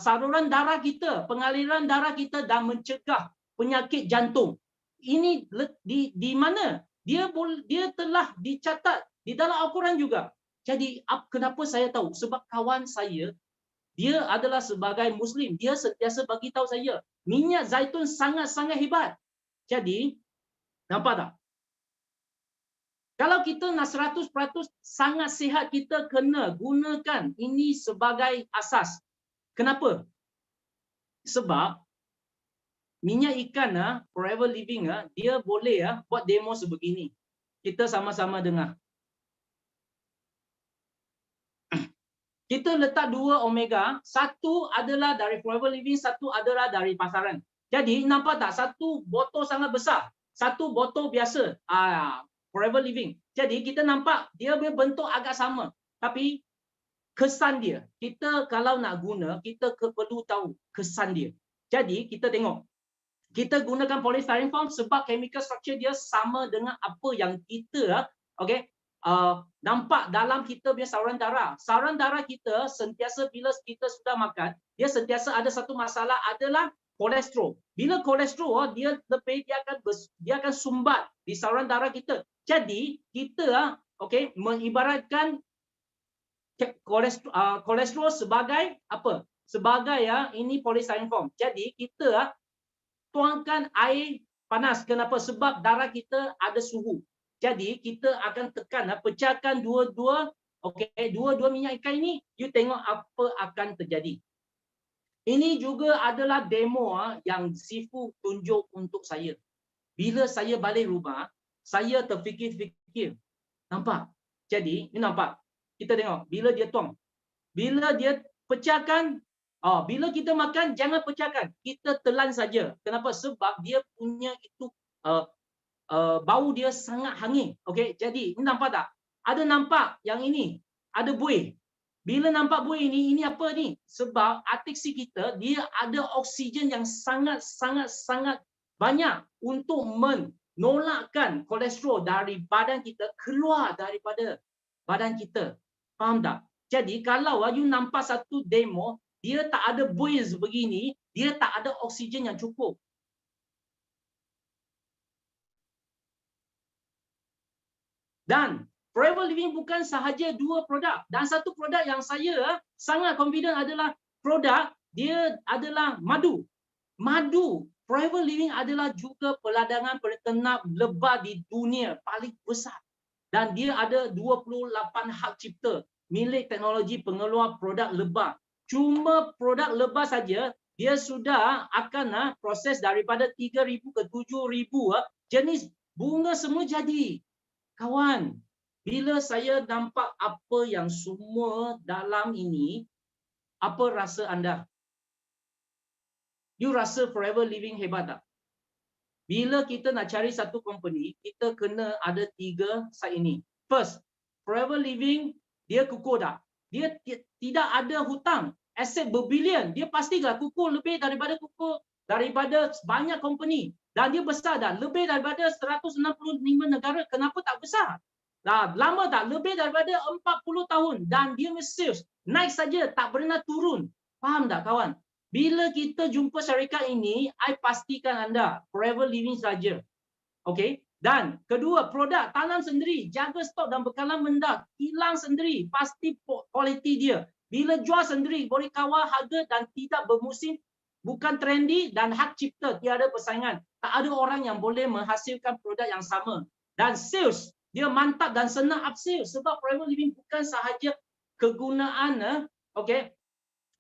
saluran darah kita, pengaliran darah kita dan mencegah penyakit jantung. Ini di mana? Dia telah dicatat di dalam Al-Quran juga. Jadi kenapa saya tahu? Sebab kawan saya, dia adalah sebagai Muslim, dia sentiasa bagi tahu saya, minyak zaitun sangat-sangat hebat. Jadi, nampak tak? Kalau kita nak 100% sangat sihat, kita kena gunakan ini sebagai asas. Kenapa? Sebab minyak ikan Forever Living dia boleh buat demo sebegini. Kita sama-sama dengar. Kita letak 2 omega, satu adalah dari Forever Living, satu adalah dari pasaran. Jadi nampak tak, satu botol sangat besar, satu botol biasa Forever Living. Jadi kita nampak dia bentuk agak sama, tapi kesan dia, kita kalau nak guna, kita perlu tahu kesan dia. Jadi kita tengok, kita gunakan polystyrene foam sebab chemical structure dia sama dengan apa yang kita nampak dalam kita punya saluran darah. Saluran darah kita sentiasa bila kita sudah makan, dia sentiasa ada satu masalah adalah kolesterol. Bila kolesterol dia lebih, dia akan sumbat di saluran darah kita. Jadi kita mengibaratkan kolesterol sebagai apa? Sebagai ini polystyrene foam. Jadi kita tuangkan air panas. Kenapa? Sebab darah kita ada suhu. Jadi kita akan tekan, pecahkan dua-dua minyak ikan ini, you tengok apa akan terjadi. Ini juga adalah demo yang Sifu tunjuk untuk saya. Bila saya balik rumah, saya terfikir-fikir. Nampak? Jadi, ini nampak. Kita tengok, bila dia tuang. Bila dia pecahkan, bila kita makan, jangan pecahkan. Kita telan saja. Kenapa? Sebab dia punya itu bau dia sangat hangin. Okey, jadi ini nampak tak? Ada nampak yang ini, ada buih. Bila nampak buih ini apa ni? Sebab Atexi kita dia ada oksigen yang sangat banyak untuk menolakkan kolesterol dari badan kita keluar daripada badan kita. Faham tak? Jadi kalau you nampak satu demo, dia tak ada buih sebegini, dia tak ada oksigen yang cukup. Dan Forever Living bukan sahaja 2 produk. Dan satu produk yang saya sangat confident adalah produk dia adalah madu. Madu. Forever Living adalah juga peladangan peternak lebah di dunia paling besar. Dan dia ada 28 hak cipta milik teknologi pengeluar produk lebah. Cuma produk lebah saja, dia sudah akan proses daripada 3,000 ke 7,000 jenis bunga semua jadi. Kawan, bila saya nampak apa yang semua dalam ini, apa rasa anda? You rasa Forever Living hebat tak? Bila kita nak cari satu company, kita kena ada 3 side ini. First, Forever Living, dia kukuh tak? Dia tidak ada hutang. Aset berbilion. Dia pastilah kukuh lebih daripada banyak company. Dan dia besar dah. Lebih daripada 165 negara. Kenapa tak besar? Lama tak? Lebih daripada 40 tahun. Dan dia sales. Naik saja. Tak pernah turun. Faham tak kawan? Bila kita jumpa syarikat ini, I pastikan anda Forever Living saja. Okey? Dan kedua, produk tanam sendiri. Jaga stok dan bekalan mendak. Hilang sendiri. Pasti kualiti dia. Bila jual sendiri, boleh kawal harga dan tidak bermusim. Bukan trendy dan hak cipta, tiada persaingan. Tak ada orang yang boleh menghasilkan produk yang sama. Dan sales, dia mantap dan senang upsell. Sebab Forever Living bukan sahaja kegunaan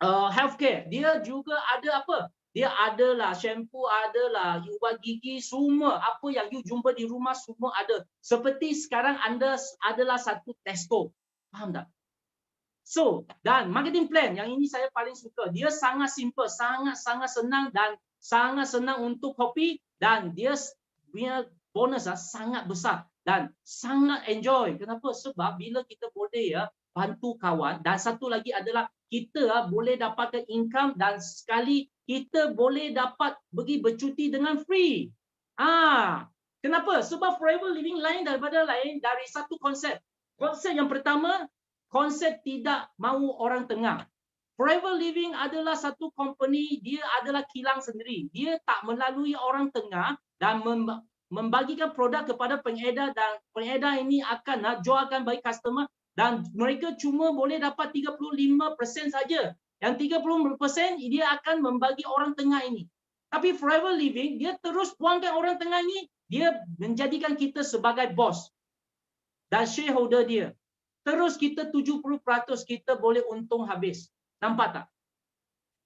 healthcare. Dia juga ada apa? Dia adalah shampoo, adalah ubat gigi, semua. Apa yang you jumpa di rumah, semua ada. Seperti sekarang anda adalah satu Tesco. Faham tak? So, dan marketing plan yang ini saya paling suka. Dia sangat simple, sangat senang dan sangat senang untuk copy dan dia punya bonus sangat besar dan sangat enjoy. Kenapa? Sebab bila kita boleh bantu kawan dan satu lagi adalah kita boleh dapatkan income dan sekali kita boleh dapat pergi bercuti dengan free. Kenapa? Sebab Forever Living lain dari satu konsep. Konsep yang pertama, konsep tidak mahu orang tengah. Forever Living adalah satu company, dia adalah kilang sendiri. Dia tak melalui orang tengah dan membagikan produk kepada pengedar, dan pengedar ini akan jualkan bagi customer, dan mereka cuma boleh dapat 35% saja. Yang 30% dia akan membagi orang tengah ini. Tapi Forever Living, dia terus buangkan orang tengah ini, dia menjadikan kita sebagai bos dan shareholder dia. Terus kita 70% kita boleh untung habis. Nampak tak?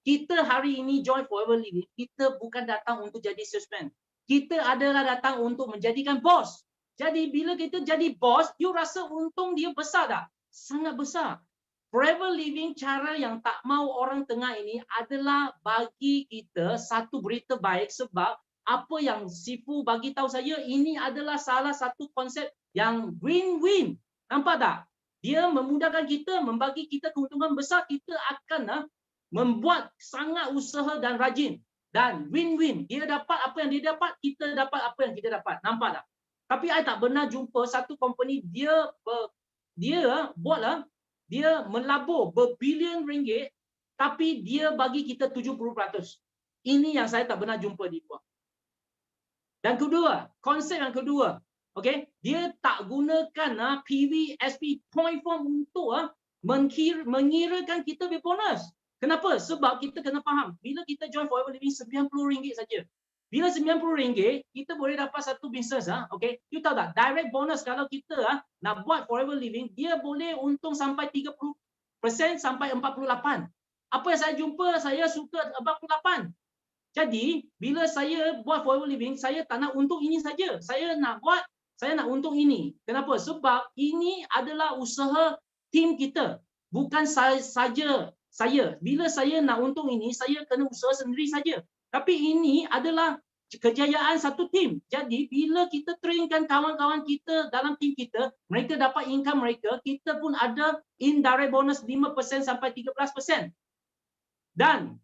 Kita hari ini join Forever Living, kita bukan datang untuk jadi salesman. Kita adalah datang untuk menjadikan bos. Jadi bila kita jadi bos, you rasa untung dia besar tak? Sangat besar. Forever Living cara yang tak mau orang tengah ini adalah bagi kita satu berita baik, sebab apa yang Sifu bagi tahu saya, ini adalah salah satu konsep yang win-win. Nampak tak? Dia memudahkan kita, membagi kita keuntungan besar, kita akan membuat sangat usaha dan rajin. Dan win-win. Dia dapat apa yang dia dapat, kita dapat apa yang kita dapat. Nampak tak? Tapi saya tak pernah jumpa satu company dia buatlah, dia melabur berbilion ringgit, tapi dia bagi kita 70%. Ini yang saya tak pernah jumpa di luar. Dan kedua, konsep yang kedua, okay, dia tak gunakan PV, SP, point form untuk mengirakan kita punya bonus. Kenapa? Sebab kita kena faham, bila kita join Forever Living RM90 saja. Bila RM90, kita boleh dapat satu bisnes. Okay? You tahu tak, direct bonus kalau kita nak buat Forever Living, dia boleh untung sampai 30% sampai 48%. Apa yang saya jumpa, saya suka 48%. Jadi, bila saya buat Forever Living, saya tak nak untung ini saja. Saya nak untung ini. Kenapa? Sebab ini adalah usaha tim kita. Bukan saja saya. Bila saya nak untung ini, saya kena usaha sendiri saja. Tapi ini adalah kejayaan satu tim. Jadi, bila kita trainkan kawan-kawan kita dalam tim kita, mereka dapat income mereka, kita pun ada indirect bonus 5% sampai 13%. Dan,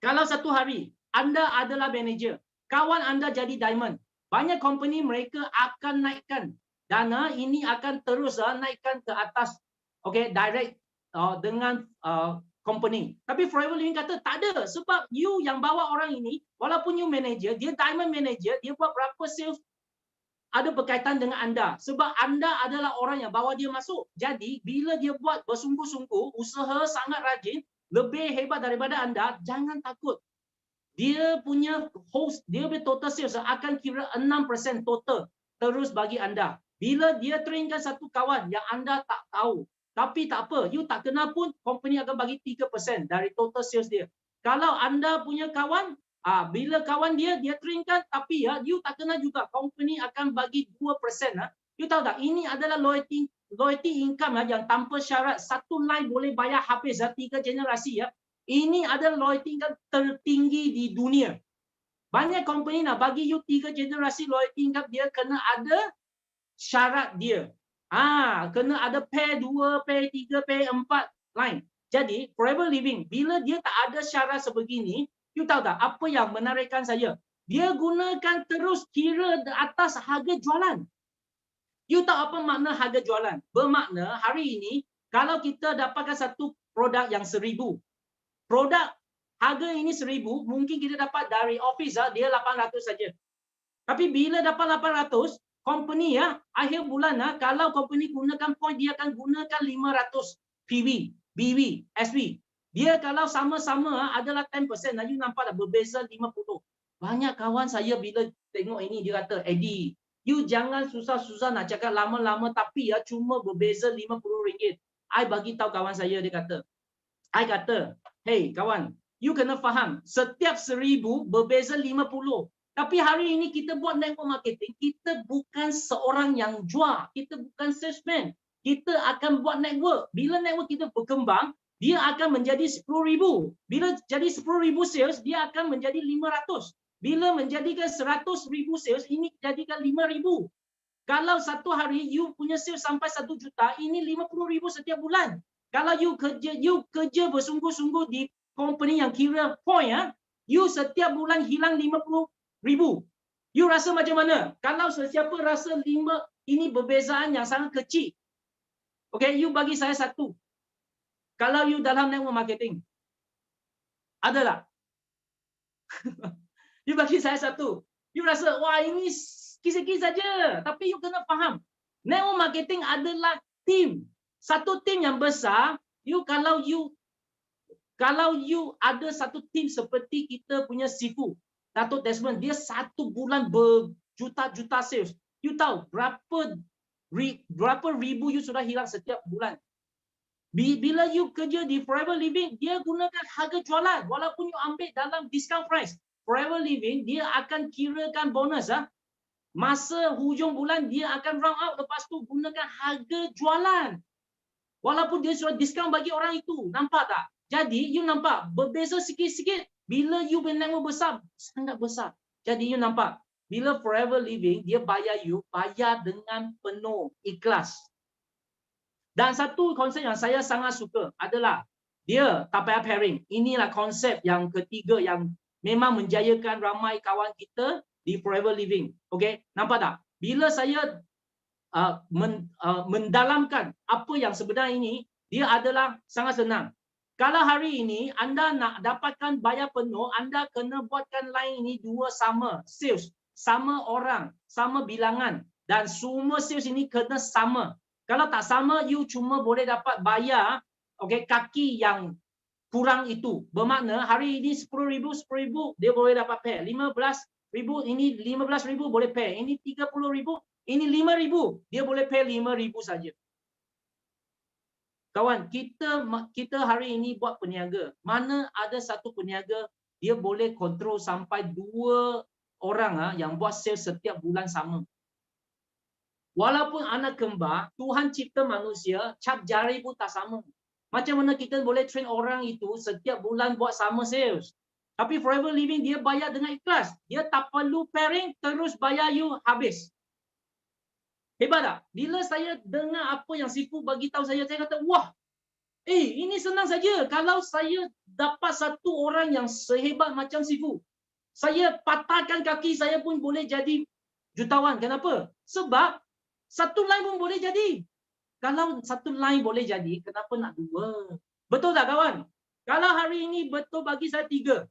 kalau satu hari, anda adalah manager, kawan anda jadi diamond, banyak company mereka akan naikkan dana ini, akan terus naikkan ke atas, okay, direct dengan company. Tapi Forever Living kata tak ada, sebab you yang bawa orang ini, walaupun you manager, dia diamond manager, dia buat berapa sales ada berkaitan dengan anda, sebab anda adalah orang yang bawa dia masuk. Jadi bila dia buat bersungguh-sungguh, usaha sangat rajin, lebih hebat daripada anda, jangan takut. Dia punya host, dia punya total sales akan kira 6% total terus bagi anda. Bila dia trainkan satu kawan yang anda tak tahu, tapi tak apa, you tak kenal pun, company akan bagi 3% dari total sales dia. Kalau anda punya kawan, bila kawan dia trainkan, tapi you tak kenal juga, company akan bagi 2%. You tahu tak, ini adalah loyalty income yang tanpa syarat, satu line boleh bayar habis 3 generasi. Ini adalah loyalty income tertinggi di dunia. Banyak company nak bagi you 3 generasi loyalty income, dia kena ada syarat dia. Kena ada pair 2, pair 3, pair 4 line. Jadi, Forever Living, bila dia tak ada syarat sebegini, you tahu tak apa yang menarikkan saya? Dia gunakan terus kira atas harga jualan. You tahu apa makna harga jualan? Bermakna hari ini, kalau kita dapatkan satu produk yang 1,000, produk harga ini 1,000, mungkin kita dapat dari office dia 800 saja. Tapi bila dapat 800, company akhir bulan kalau company gunakan point, dia akan gunakan 500 PV, BV, SV. Dia kalau sama-sama adalah 10%, you nampak dah berbeza 50. Banyak kawan saya bila tengok ini, dia kata, Eddie, you jangan susah-susah nak cakap lama-lama, tapi cuma berbeza RM50. I bagi tahu kawan saya, dia kata, I kata, hey kawan, you kena faham, setiap 1,000 berbeza 50. Tapi hari ini kita buat network marketing, kita bukan seorang yang jual, kita bukan salesman. Kita akan buat network. Bila network kita berkembang, dia akan menjadi 10,000. Bila jadi 10,000 sales, dia akan menjadi 500. Bila menjadikan 100,000 sales, ini jadikan 5,000. Kalau satu hari you punya sales sampai 1 juta, ini 50,000 setiap bulan. Kalau you kerja bersungguh-sungguh di company yang kira point, You setiap bulan hilang 50,000. You rasa macam mana? Kalau sesiapa rasa ini perbezaan yang sangat kecil. Okay, you bagi saya satu. Kalau you dalam network marketing, adalah. You bagi saya satu. You rasa, wah ini kisah-kisah saja. Tapi you kena faham. Network marketing adalah tim. Satu tim yang besar. Kalau you ada satu tim seperti kita punya Sifu, Datuk Desmond, dia satu bulan berjuta-juta sales. You tahu berapa ribu you sudah hilang setiap bulan. Bila you kerja di Forever Living, dia gunakan harga jualan. Walaupun you ambil dalam discount price, Forever Living, dia akan kirakan bonus. Masa hujung bulan, dia akan round out. Lepas tu gunakan harga jualan. Walaupun dia sudah diskaun bagi orang itu. Nampak tak? Jadi, you nampak, berbeza sikit-sikit. Bila you network besar, sangat besar. Jadi, you nampak, bila Forever Living, dia bayar you, bayar dengan penuh ikhlas. Dan satu konsep yang saya sangat suka adalah, dia tak payah pairing. Inilah konsep yang ketiga yang memang menjayakan ramai kawan kita di Forever Living. Okay, nampak tak? Bila saya mendalamkan apa yang sebenar ini, dia adalah sangat senang. Kalau hari ini anda nak dapatkan bayar penuh, anda kena buatkan line ini dua sama sales, sama orang, sama bilangan, dan semua sales ini kena sama. Kalau tak sama, you cuma boleh dapat bayar kaki yang kurang itu. Bermakna hari ini 10,000, 10,000 dia boleh dapat pair. 15,000 ini 15,000 boleh pair. Ini 30,000, ini 5,000 dia boleh pair 5,000 saja. Kawan, kita hari ini buat peniaga. Mana ada satu peniaga dia boleh kontrol sampai 2 orang yang buat sales setiap bulan sama. Walaupun anak kembar, Tuhan cipta manusia, cap jari pun tak sama. Macam mana kita boleh train orang itu setiap bulan buat sama sales? Tapi Forever Living dia bayar dengan ikhlas. Dia tak perlu pairing, terus bayar you habis. Hebat tak? Bila saya dengar apa yang Sifu bagi tahu saya kata, wah, ini senang saja. Kalau saya dapat satu orang yang sehebat macam Sifu, saya patahkan kaki, saya pun boleh jadi jutawan. Kenapa? Sebab satu line pun boleh jadi. Kalau satu line boleh jadi, kenapa nak 2? Betul tak kawan? Kalau hari ini betul bagi saya 3.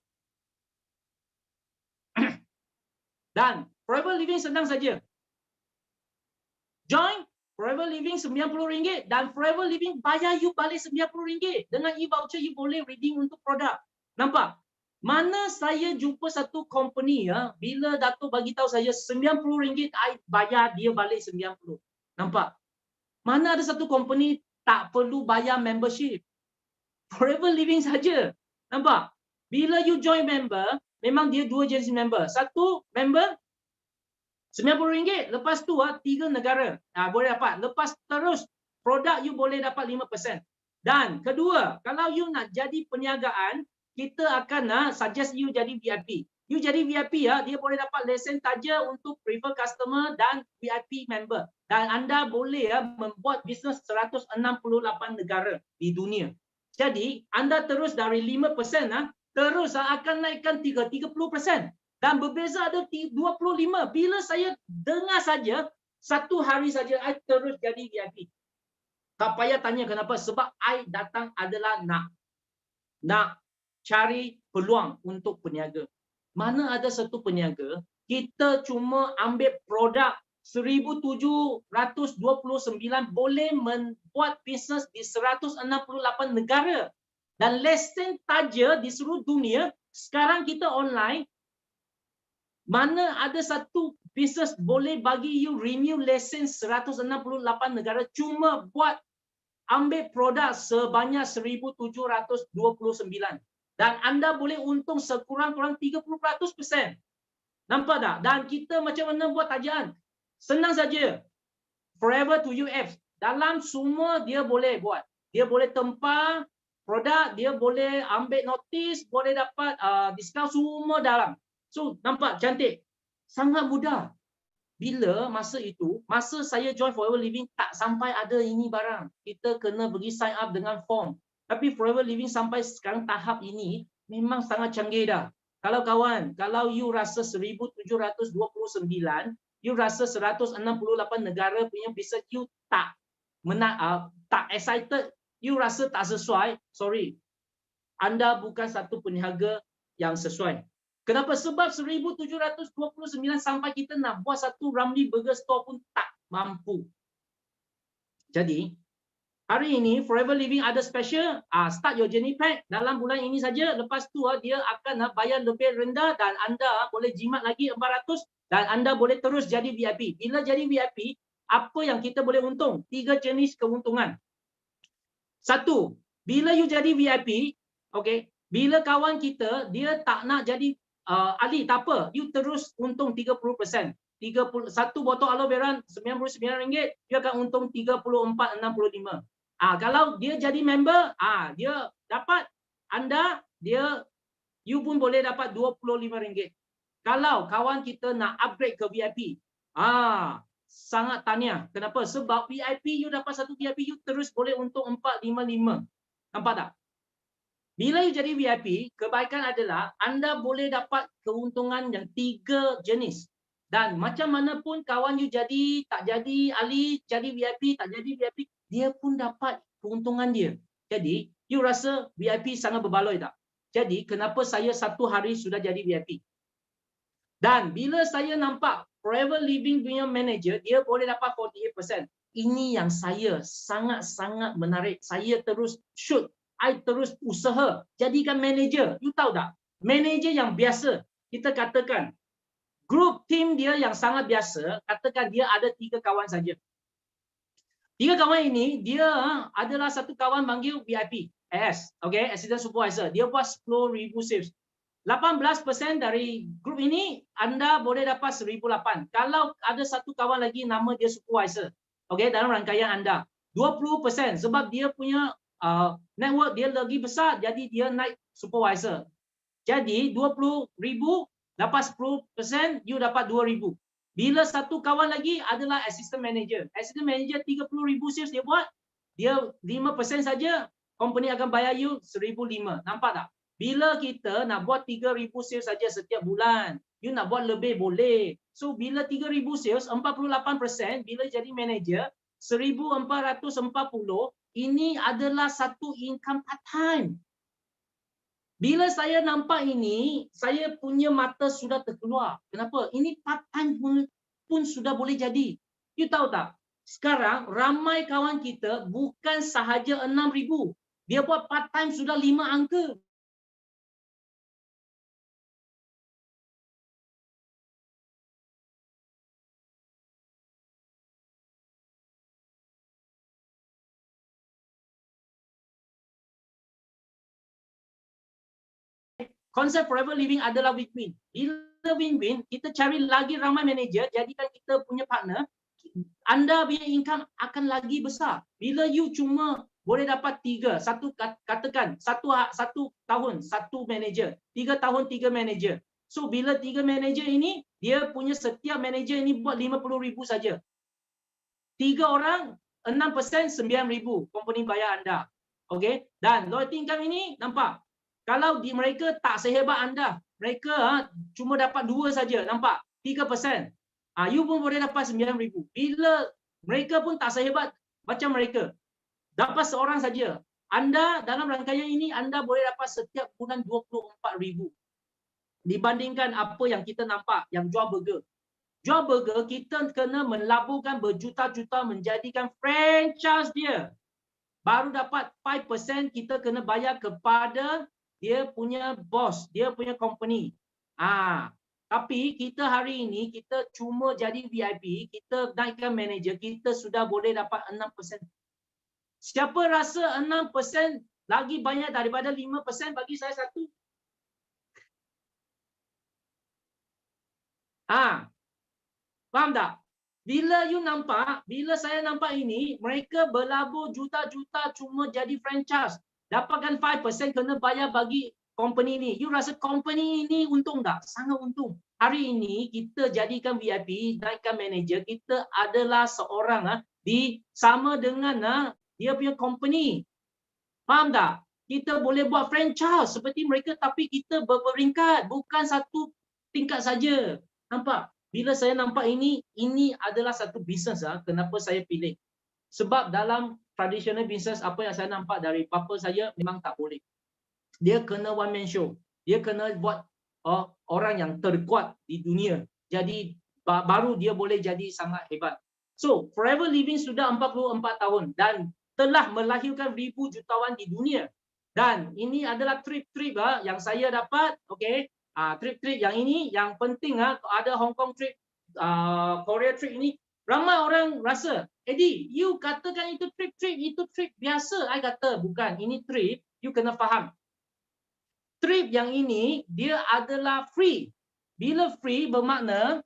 Dan Forever Living senang saja. Join Forever Living RM90 dan Forever Living bayar you balik RM90. Dengan e-voucher you boleh redeem untuk produk. Nampak? Mana saya jumpa satu company bila Dato' bagi tahu saya RM90, I bayar dia balik RM90. Nampak? Mana ada satu company tak perlu bayar membership. Forever Living saja. Nampak? Bila you join member, memang dia 2 jenis member. Satu member RM90, lepas tu 3 negara boleh dapat. Lepas terus produk you boleh dapat 5%. Dan kedua, kalau you nak jadi perniagaan, kita akan suggest you jadi VIP. You jadi VIP dia boleh dapat lesen saja untuk prefer customer dan VIP member. Dan anda boleh membuat bisnes 168 negara di dunia. Jadi anda terus dari 5% terus akan naikkan 30%. Dan berbeza ada 25. Bila saya dengar saja, satu hari saja, I terus jadi VIP. Tak payah tanya kenapa. Sebab I datang adalah nak cari peluang untuk peniaga. Mana ada satu peniaga, kita cuma ambil produk 1,729 boleh membuat bisnes di 168 negara. Dan lesen saja di seluruh dunia, sekarang kita online, mana ada satu bisnes boleh bagi you renew lesen 168 negara cuma buat ambil produk sebanyak 1,729. Dan anda boleh untung sekurang-kurang 30%. Nampak tak? Dan kita macam mana buat tajaan? Senang saja. Forever to you apps. Dalam semua dia boleh buat. Dia boleh tempah produk, dia boleh ambil notis, boleh dapat diskaun semua dalam. So, nampak cantik. Sangat mudah. Bila masa itu, masa saya join Forever Living, tak sampai ada ini barang. Kita kena pergi sign up dengan form. Tapi Forever Living sampai sekarang tahap ini, memang sangat canggih dah. Kalau kawan, kalau you rasa 1729, you rasa 168 negara punya business you tak excited, you rasa tak sesuai, sorry. Anda bukan satu peniaga yang sesuai. Kenapa? Sebab 1729 sampai kita nak buat satu Ramly Burger Store pun tak mampu. Jadi, hari ini Forever Living ada special, start your journey pack dalam bulan ini saja. Lepas tu dia akan bayar lebih rendah dan anda boleh jimat lagi 400 dan anda boleh terus jadi VIP. Bila jadi VIP, apa yang kita boleh untung? 3 jenis keuntungan. Satu, bila you jadi VIP, okey, bila kawan kita dia tak nak jadi ahli, tak apa, you terus untung 30%. 1 botol aloe vera RM99, dia akan untung 34.65. Kalau dia jadi member, dia dapat you pun boleh dapat RM25. Kalau kawan kita nak upgrade ke VIP, sangat tahniah. Kenapa? Sebab VIP, you dapat satu VIP, you terus boleh untung 455. Nampak tak? Bila you jadi VIP, kebaikan adalah anda boleh dapat keuntungan yang 3 jenis. Dan macam mana pun kawan you jadi, tak jadi ahli, jadi VIP, tak jadi VIP, dia pun dapat keuntungan dia. Jadi, you rasa VIP sangat berbaloi tak? Jadi, kenapa saya satu hari sudah jadi VIP? Dan bila saya nampak Forever Living punya manager, dia boleh dapat 48%. Ini yang saya sangat-sangat menarik. Saya terus shoot. I terus usaha. Jadikan manager. You tahu tak? Manager yang biasa. Kita katakan, grup tim dia yang sangat biasa, katakan dia ada 3 kawan saja. 3 kawan ini, dia adalah satu kawan panggil VIP, AS, okay, Assistant Supervisor. Dia buat 10,000 sales. 18% dari grup ini, anda boleh dapat 1,008. Kalau ada satu kawan lagi, nama dia Supervisor, okay, dalam rangkaian anda. 20% sebab dia punya network dia lagi besar, jadi dia naik Supervisor. Jadi 20,000 dapat 10%, you dapat 2,000. Bila satu kawan lagi adalah assistant manager. Assistant manager 30,000 sales dia buat, dia 5% saja, company akan bayar you 1,005. Nampak tak? Bila kita nak buat 3,000 sales saja setiap bulan, you nak buat lebih boleh. So bila 3,000 sales, 48% bila jadi manager, 1,440, ini adalah satu income part time. Bila saya nampak ini, saya punya mata sudah terkeluar. Kenapa? Ini part time pun sudah boleh jadi. You tahu tak? Sekarang ramai kawan kita bukan sahaja 6,000. Dia buat part time sudah 5 angka. Konsep Forever Living adalah win-win. Bila win-win, kita cari lagi ramai manager, jadikan kita punya partner, anda punya income akan lagi besar. Bila you cuma boleh dapat 3, katakan satu tahun, 1 manager, 3 tahun, 3 manager. So bila 3 manager ini, dia punya setiap manager ini buat 50,000 saja. 3 orang, 6%, 9,000, company bayar anda. Okay? Dan loyalty income ini, nampak? Kalau mereka tak sehebat anda, mereka cuma dapat 2 saja, nampak? 3%. You pun boleh dapat 9,000. Bila mereka pun tak sehebat macam mereka, dapat seorang saja. Anda dalam rangkaian ini, anda boleh dapat setiap bulan 24,000. Dibandingkan apa yang kita nampak, yang jual burger. Jual burger, kita kena melaburkan berjuta-juta menjadikan franchise dia. Baru dapat 5% kita kena bayar kepada dia punya bos, dia punya company. Tapi kita hari ini, kita cuma jadi VIP, kita naikkan manager, kita sudah boleh dapat 6%. Siapa rasa 6% lagi banyak daripada 5%, bagi saya 1. Faham tak? Bila you nampak, bila saya nampak ini, mereka berlabur juta-juta cuma jadi franchise. Dapatkan 5% kena bayar bagi company ni. You rasa company ini untung tak? Sangat untung. Hari ini kita jadikan VIP, naikkan manager, kita adalah seorang sama dengan dia punya company. Faham tak? kita boleh buat franchise seperti mereka, tapi kita berperingkat, bukan satu tingkat saja. Nampak? Bila saya nampak ini adalah satu bisnes. Kenapa saya pilih? Sebab dalam traditional business, apa yang saya nampak dari bapa saya memang tak boleh. Dia kena one man show. Dia kena buat orang yang terkuat di dunia. Jadi baru dia boleh jadi sangat hebat. So, Forever Living sudah 44 tahun dan telah melahirkan ribu jutawan di dunia. Dan ini adalah trip-trip yang saya dapat, okey. Trip-trip yang ini yang penting ada Hong Kong trip, Korea trip ini, ramai orang rasa, Eddie, you katakan itu trip biasa. I kata bukan, ini trip, you kena faham. Trip yang ini dia adalah free. Bila free bermakna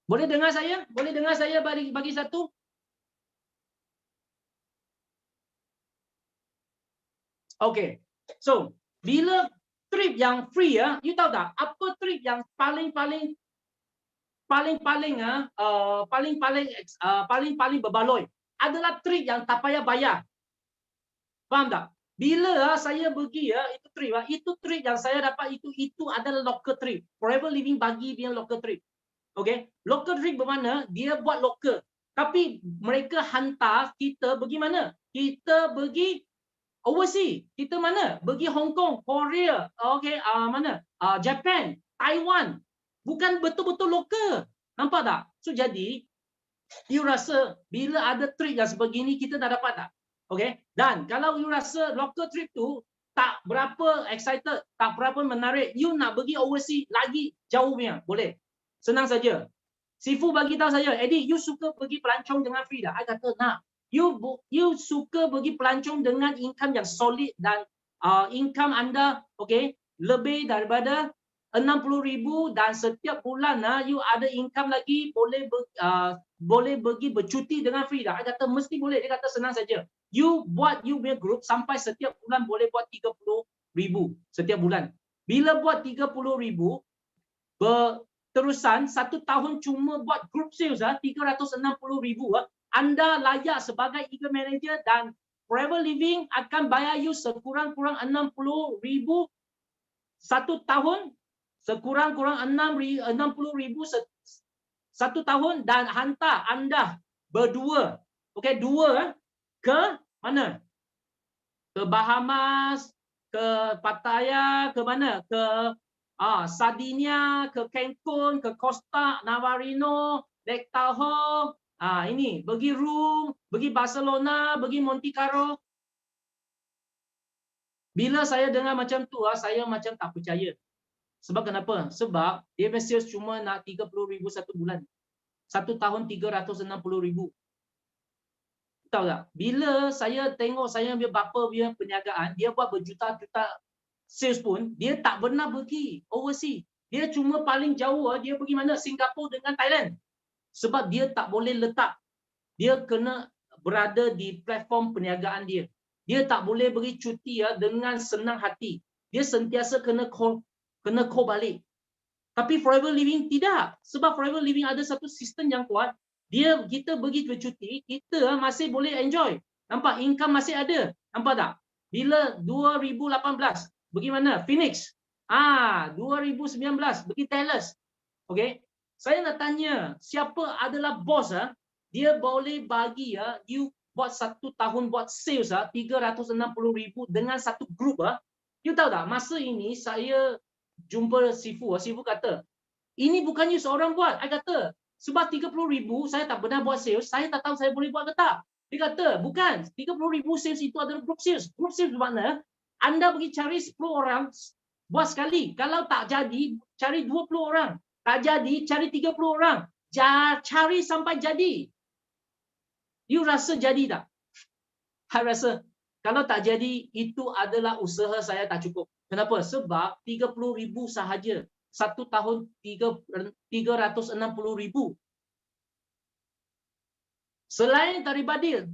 boleh dengar saya? Boleh dengar saya bagi satu? Okay. So, bila trip yang free you tahu tak apa trip yang paling berbaloi? Adalah trip yang tak payah bayar. Faham tak? Bila saya pergi itu trip yang saya dapat itu adalah local trip. Forever Living bagi dia local trip. Okay, local trip bermakna dia buat local. Tapi mereka hantar kita pergi mana? Kita pergi overseas. Kita mana? Pergi Hong Kong, Korea, okay, mana? Japan, Taiwan. Bukan betul-betul local. Nampak tak? So jadi, you rasa bila ada trip yang sebegini kita dah dapat tak? Okay. Dan kalau you rasa local trip tu tak berapa excited, tak berapa menarik, you nak pergi overseas lagi jauh punya, boleh. Senang saja. Sifu bagi tahu saya, Eddie, you suka pergi pelancong dengan free dah? I kata nak. You suka pergi pelancong dengan income yang solid dan income anda okay, lebih daripada 60,000 dan setiap bulan you ada income lagi, boleh pergi bercuti dengan free dah? I kata mesti boleh. Dia kata senang saja. You buat you punya group sampai setiap bulan boleh buat 30,000 setiap bulan. Bila buat 30,000 terusan 1 tahun cuma buat group sales 360,000 anda layak sebagai event manager dan Forever Living akan bayar you sekurang-kurang 60,000 1 tahun, sekurang-kurang 60,000 1 tahun dan hantar anda berdua, okey, dua ke mana? Ke Bahamas, ke Pattaya, ke mana? Ke Sardinia, ke Cancun, ke Costa Navarino, Lake Tahoe, ini pergi Rome, pergi Barcelona, pergi Monte Carlo. Bila saya dengar macam tu, saya macam tak percaya. Sebab kenapa? Sebab dia sales cuma nak 30,000 satu bulan. 1 tahun 360,000. Tahu tak? Bila saya tengok saya punya bapa punya perniagaan, dia buat berjuta-juta sales pun, dia tak pernah pergi overseas. Dia cuma paling jauh, dia pergi mana? Singapura dengan Thailand. Sebab dia tak boleh letak. Dia kena berada di platform perniagaan dia. Dia tak boleh pergi cuti dengan senang hati. Dia sentiasa kena call balik. Tapi Forever Living tidak. Sebab Forever Living ada satu sistem yang kuat. Kita pergi bercuti, kita masih boleh enjoy. Nampak? Income masih ada. Nampak tak? Bila 2018, pergi mana? Phoenix. 2019, pergi Dallas. Okay? Saya nak tanya, siapa adalah bos? Dia boleh bagi you buat 1 tahun buat sales 360,000 dengan satu grup. You tahu tak? Masa ini saya jumpa Sifu. Sifu kata, ini bukannya seorang buat. I kata, sebab 30,000 saya tak pernah buat sales, saya tak tahu saya boleh buat ke tak. Dia kata, bukan. 30,000 sales itu adalah group sales. Group sales bermakna anda pergi cari 10 orang buat sekali. Kalau tak jadi, cari 20 orang. Tak jadi, cari 30 orang. Cari sampai jadi. You rasa jadi tak? Saya rasa kalau tak jadi, itu adalah usaha saya tak cukup. Kenapa? Sebab 30,000 sahaja. 1 tahun 360,000. Selain daripada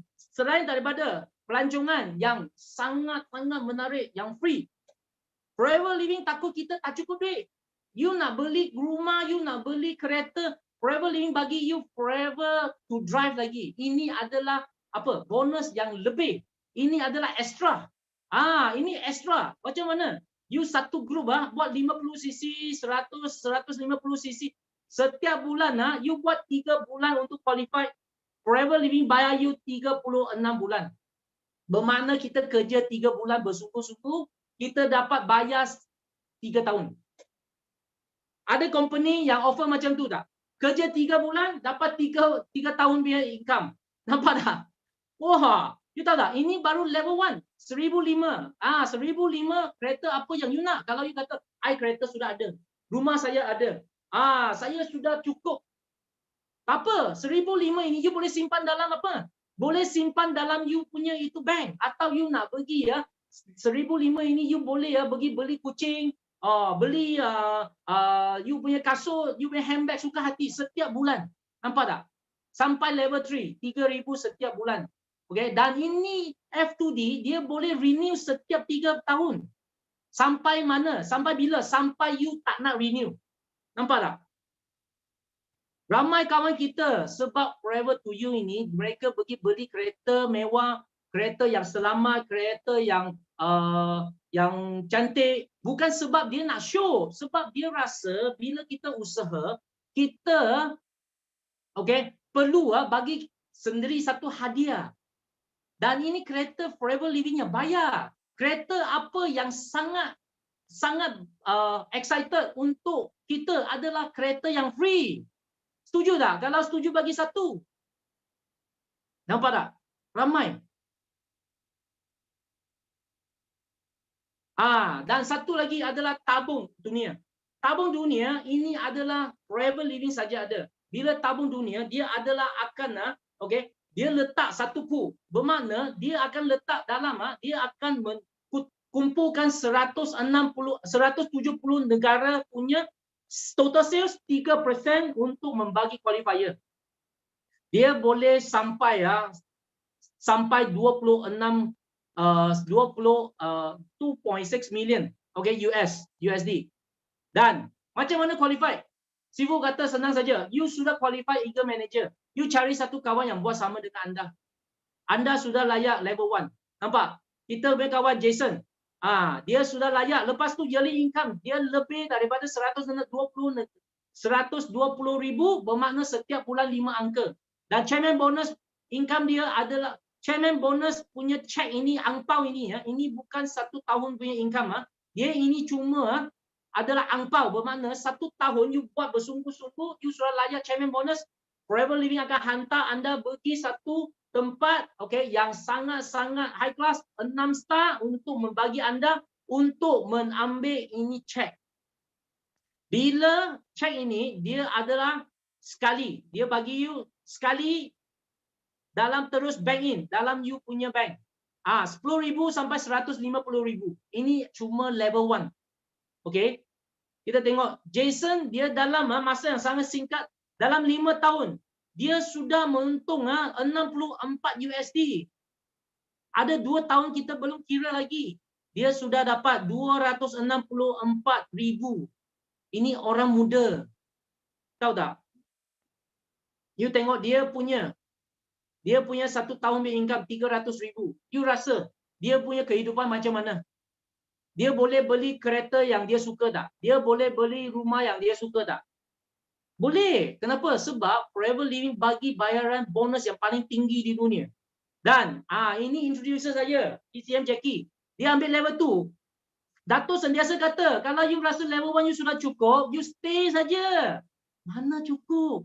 pelancongan yang sangat-sangat menarik, yang free, Forever Living takut kita tak cukup duit. You nak beli rumah, you nak beli kereta, Forever Living bagi you forever to drive lagi. Ini adalah apa? Bonus yang lebih. Ini adalah extra. Ini extra. Macam mana? You satu grup buat 50cc, 100, 150cc. Setiap bulan you buat 3 bulan untuk qualify. Forever Living bayar you 36 bulan. Bermakna kita kerja 3 bulan bersungguh-sungguh, kita dapat bayar 3 tahun. Ada company yang offer macam tu tak? Kerja 3 bulan, dapat 3 tahun punya income. Nampak tak? Wah, you tahu tak? Ini baru level 1. 1,005. 1,005 kereta apa yang you nak? Kalau you kata, I kereta sudah ada. Rumah saya ada. Saya sudah cukup. Tak apa, 1,005 ini you boleh simpan dalam apa? Boleh simpan dalam you punya itu bank. Atau you nak pergi 1,005 ini you boleh pergi beli kucing, beli you punya kasut, you punya handbag suka hati setiap bulan. Nampak tak? Sampai level 3, 3,000 setiap bulan. Okay? Dan ini F2D, dia boleh renew setiap 3 tahun. Sampai mana? Sampai bila? Sampai you tak nak renew. Nampak tak? Ramai kawan kita sebab Forever to You ini, mereka pergi beli kereta mewah, kereta yang selamat, kereta yang cantik. Bukan sebab dia nak show, sebab dia rasa bila kita usaha, kita perlu bagi sendiri satu hadiah. Dan ini kereta Forever Living-nya bayar. Kereta apa yang sangat excited untuk kita adalah kereta yang free. Setuju tak? Kalau setuju bagi satu. Nampak tak? Ramai. Dan satu lagi adalah tabung dunia. Tabung dunia ini adalah Forever Living saja ada. Bila tabung dunia, dia adalah akan dia letak satu pool. Bermakna dia akan letak dalam dia akan kumpulkan 170 negara punya total sales 3% untuk membagi qualifier. Dia boleh sampai 2.6 2.6 million USD. Dan macam mana qualify? Sifu kata senang saja. You sudah qualify Eagle Manager. You cari satu kawan yang buat sama dengan anda. Anda sudah layak level 1. Nampak? Kita punya kawan Jason. Dia sudah layak. Lepas tu yearly income dia lebih daripada 120 ribu, bermakna setiap bulan 5 angka. Dan chairman bonus income dia adalah chairman bonus punya check ini, angpau ini ini bukan 1 tahun punya income. Dia ini cuma adalah angpau, bermakna 1 tahun you buat bersungguh-sungguh, you sudah layak chairman bonus. Forever Living akan hantar anda pergi satu tempat yang sangat-sangat high class, 6 star untuk membagi anda untuk mengambil ini check. Bila check ini dia adalah sekali, dia bagi you sekali dalam terus bank in dalam you punya bank. 10,000 sampai 150,000. Ini cuma level 1. Okey. Kita tengok Jason, dia dalam masa yang sangat singkat, dalam 5 tahun dia sudah menuntung 64 USD. Ada 2 tahun kita belum kira lagi. Dia sudah dapat 264,000. Ini orang muda. Tahu tak? You tengok dia punya 1 tahun punya income 300,000. You rasa dia punya kehidupan macam mana? Dia boleh beli kereta yang dia suka tak? Dia boleh beli rumah yang dia suka tak? Boleh. Kenapa? Sebab Forever Living bagi bayaran bonus yang paling tinggi di dunia. Dan ini introducer saya, ECM Jackie. Dia ambil level 2. Dato' sentiasa kata, kalau you rasa level 1 you sudah cukup, you stay saja. Mana cukup?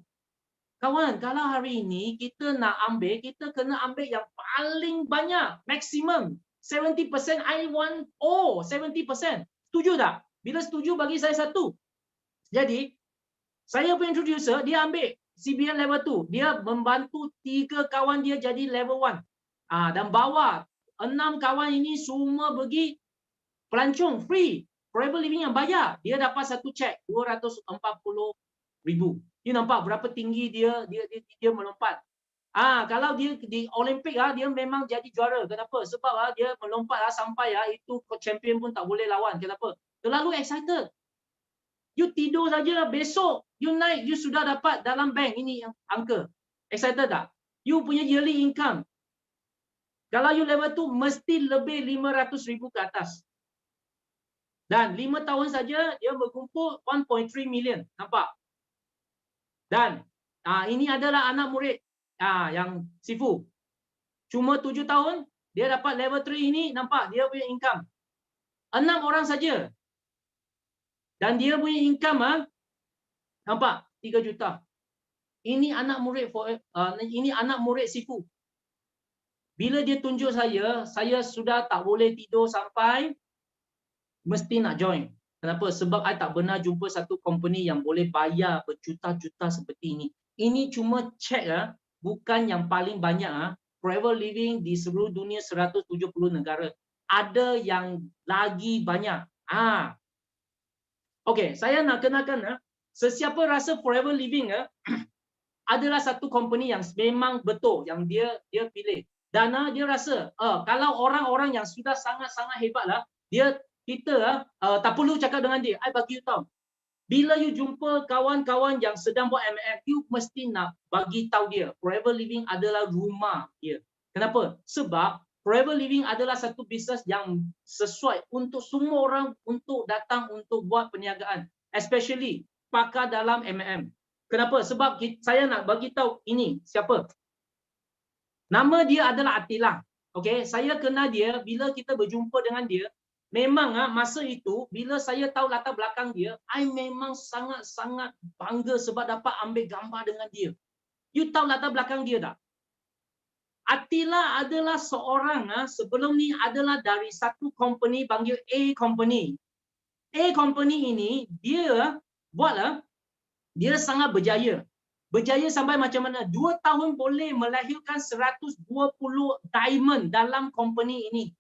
Kawan, kalau hari ini kita nak ambil, kita kena ambil yang paling banyak, maksimum 70%. I want 70%. Setuju tak? Bila setuju bagi saya satu. Jadi, saya punya introducer, dia ambil CBN level 2. Dia membantu 3 kawan dia jadi level 1. Dan bawah 6 kawan ini semua pergi pelancong free. Forever Living yang bayar. Dia dapat satu cek 240,000. You nampak berapa tinggi dia melompat. Kalau dia di Olimpik dia memang jadi juara. Kenapa? Sebab dia melompat sampai itu champion pun tak boleh lawan. Kenapa? Terlalu excited. You tidur saja, besok you naik, you sudah dapat dalam bank ini yang angka. Excited tak? You punya yearly income. Kalau you level tu mesti lebih 500,000 ke atas. Dan 5 tahun saja dia berkumpul 1.3 million. Nampak? Dan ini adalah anak murid yang Sifu. Cuma 7 tahun dia dapat level 3 ini, nampak dia punya income. 6 orang saja. Dan dia punya income nampak 3 juta. Ini anak murid ini anak murid Sifu. Bila dia tunjuk saya sudah tak boleh tidur sampai mesti nak join. Kenapa? Sebab I tak pernah jumpa satu company yang boleh bayar berjuta-juta seperti ini. Ini cuma check bukan yang paling banyak private living di seluruh dunia 170 negara. Ada yang lagi banyak. Okey, saya nak kenalkan sesiapa rasa forever living adalah satu company yang memang betul yang dia pilih. Dan dia rasa kalau orang-orang yang sudah sangat-sangat hebatlah, kita tak perlu cakap dengan dia. I bagi you tahu. Bila you jumpa kawan-kawan yang sedang buat MLM, you mesti nak bagi tahu dia forever living adalah rumah dia. Kenapa? Sebab forever living adalah satu bisnes yang sesuai untuk semua orang untuk datang untuk buat perniagaan, especially pakar dalam MLM. Kenapa? Sebab saya nak bagi tahu ini siapa. Nama dia adalah Atila. Okey, saya kenal dia bila kita berjumpa dengan dia. Memang masa itu bila saya tahu latar belakang dia, I memang sangat-sangat bangga sebab dapat ambil gambar dengan dia. You tahu latar belakang dia tak? Atila adalah seorang sebelum ni adalah dari satu company panggil A Company. A Company ini dia buatlah, dia sangat berjaya. Berjaya sampai macam mana? 2 tahun boleh melahirkan 120 diamond dalam company ini.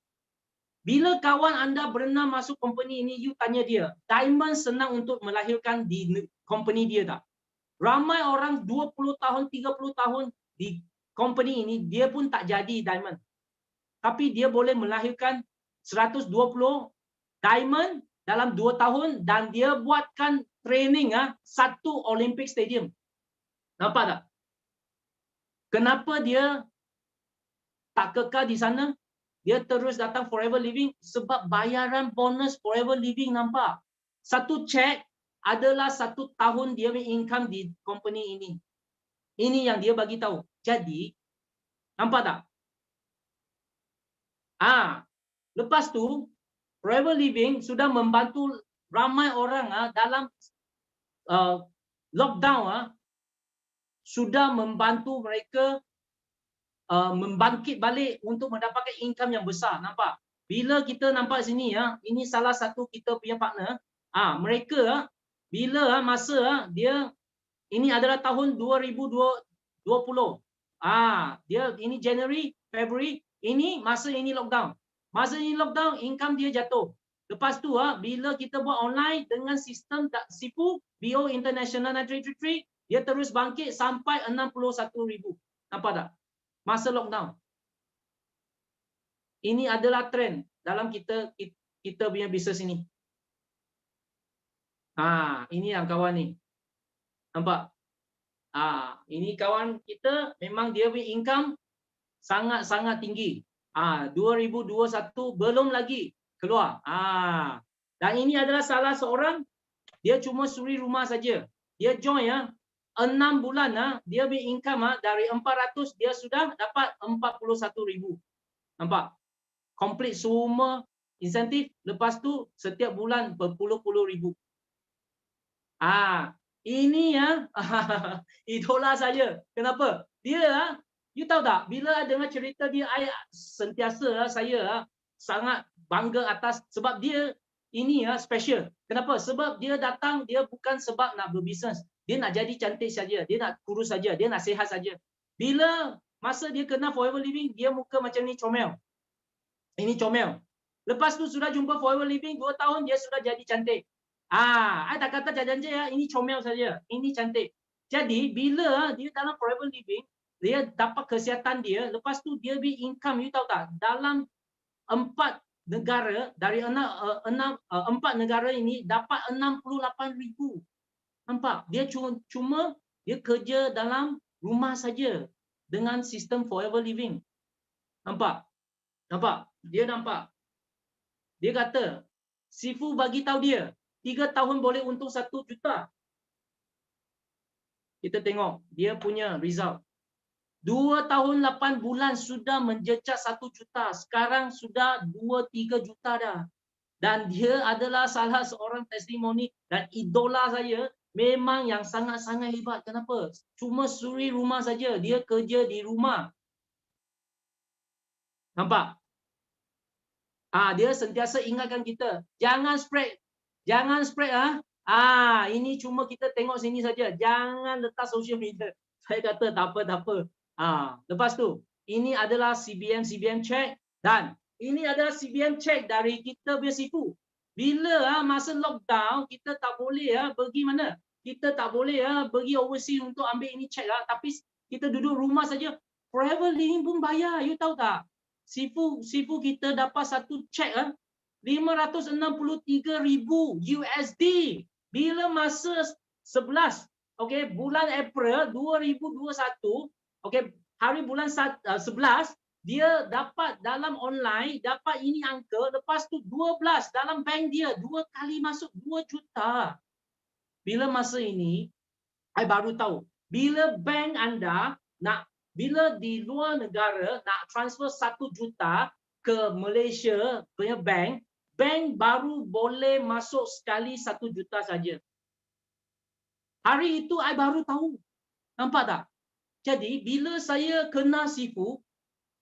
Bila kawan anda berenam masuk company ini, you tanya dia, diamond senang untuk melahirkan di company dia tak? Ramai orang 20 tahun, 30 tahun di company ini, dia pun tak jadi diamond. Tapi dia boleh melahirkan 120 diamond dalam 2 tahun dan dia buatkan training satu Olympic Stadium. Nampak tak? Kenapa dia tak kekal di sana? Dia terus datang forever living sebab bayaran bonus forever living, nampak? Satu cek adalah 1 tahun dia punya income di company ini. Ini yang dia bagi tahu. Jadi, nampak tak? Lepas tu, forever living sudah membantu ramai orang dalam lockdown sudah membantu mereka membangkit balik untuk mendapatkan income yang besar. Nampak? Bila kita nampak sini ini salah satu kita punya partner. Mereka bila masa dia ini adalah tahun 2020. Dia ini January, February, ini masa ini lockdown. Masa ini lockdown, income dia jatuh. Lepas tu bila kita buat online dengan sistem Sifu BO International 933, dia terus bangkit sampai 61,000. Nampak tak? Masa lockdown. Ini adalah trend dalam kita punya bisnes ini. Ini yang kawan ni. Nampak? Ini kawan kita memang dia punya income sangat-sangat tinggi. 2021 belum lagi keluar. Dan ini adalah salah seorang, dia cuma suri rumah saja. Dia join 6 bulan dia punya income dari 400 dia sudah dapat 41,000. Nampak? Complete semua insentif, lepas tu setiap bulan berpuluh-puluh ribu. Ini idola saya. Kenapa? Dia you tahu tak, bila dengar cerita dia, sentiasa saya sangat bangga atas sebab dia ini special. Kenapa? Sebab dia datang, dia bukan sebab nak berbisnes. Dia nak jadi cantik saja, dia nak kurus saja, dia nak sihat saja. Bila masa dia kena forever living, dia muka macam ni comel. Ini comel. Lepas tu sudah jumpa forever living 2 tahun, dia sudah jadi cantik. I tak kata cantik ini comel saja. Ini cantik. Jadi bila dia dalam forever living, dia dapat kesihatan dia, lepas tu dia be income, you tahu tak? Dalam 4 negara dari 4 negara ini dapat 68,000. Nampak? Dia cuma dia kerja dalam rumah saja dengan sistem forever living. Nampak? Nampak? Dia nampak. Dia kata, Sifu bagi tahu dia 3 tahun boleh untung 1 juta. Kita tengok dia punya result. 2 tahun 8 bulan sudah menjejak 1 juta. Sekarang sudah 2-3 juta dah. Dan dia adalah salah seorang testimoni dan idola saya. Memang yang sangat-sangat hebat. Kenapa? Cuma suri rumah saja. Dia kerja di rumah. Nampak? Dia sentiasa ingatkan kita. Jangan spread. Jangan spread. Ini cuma kita tengok sini saja. Jangan letak social media. Saya kata tak apa, tak apa. Lepas tu, ini adalah CBM check. Dan ini adalah CBM check dari kita punya Sifu. Bila masa lockdown, kita tak boleh pergi mana? Kita tak boleh pergi overseas untuk ambil ini check. Tapi kita duduk rumah saja. Forever Living pun bayar. You tahu tak? Sifu kita dapat satu cek 563,000 USD bila masa 11 bulan April 2021 hari bulan 11 dia dapat dalam online dapat ini angka, lepas tu 12 dalam bank dia 2 kali masuk 2 juta. Bila masa ini I baru tahu bila bank anda bila di luar negara nak transfer 1 juta ke Malaysia punya bank baru boleh masuk sekali 1 juta saja. Hari itu I baru tahu. Nampak tak? Jadi bila saya kenal Sifu,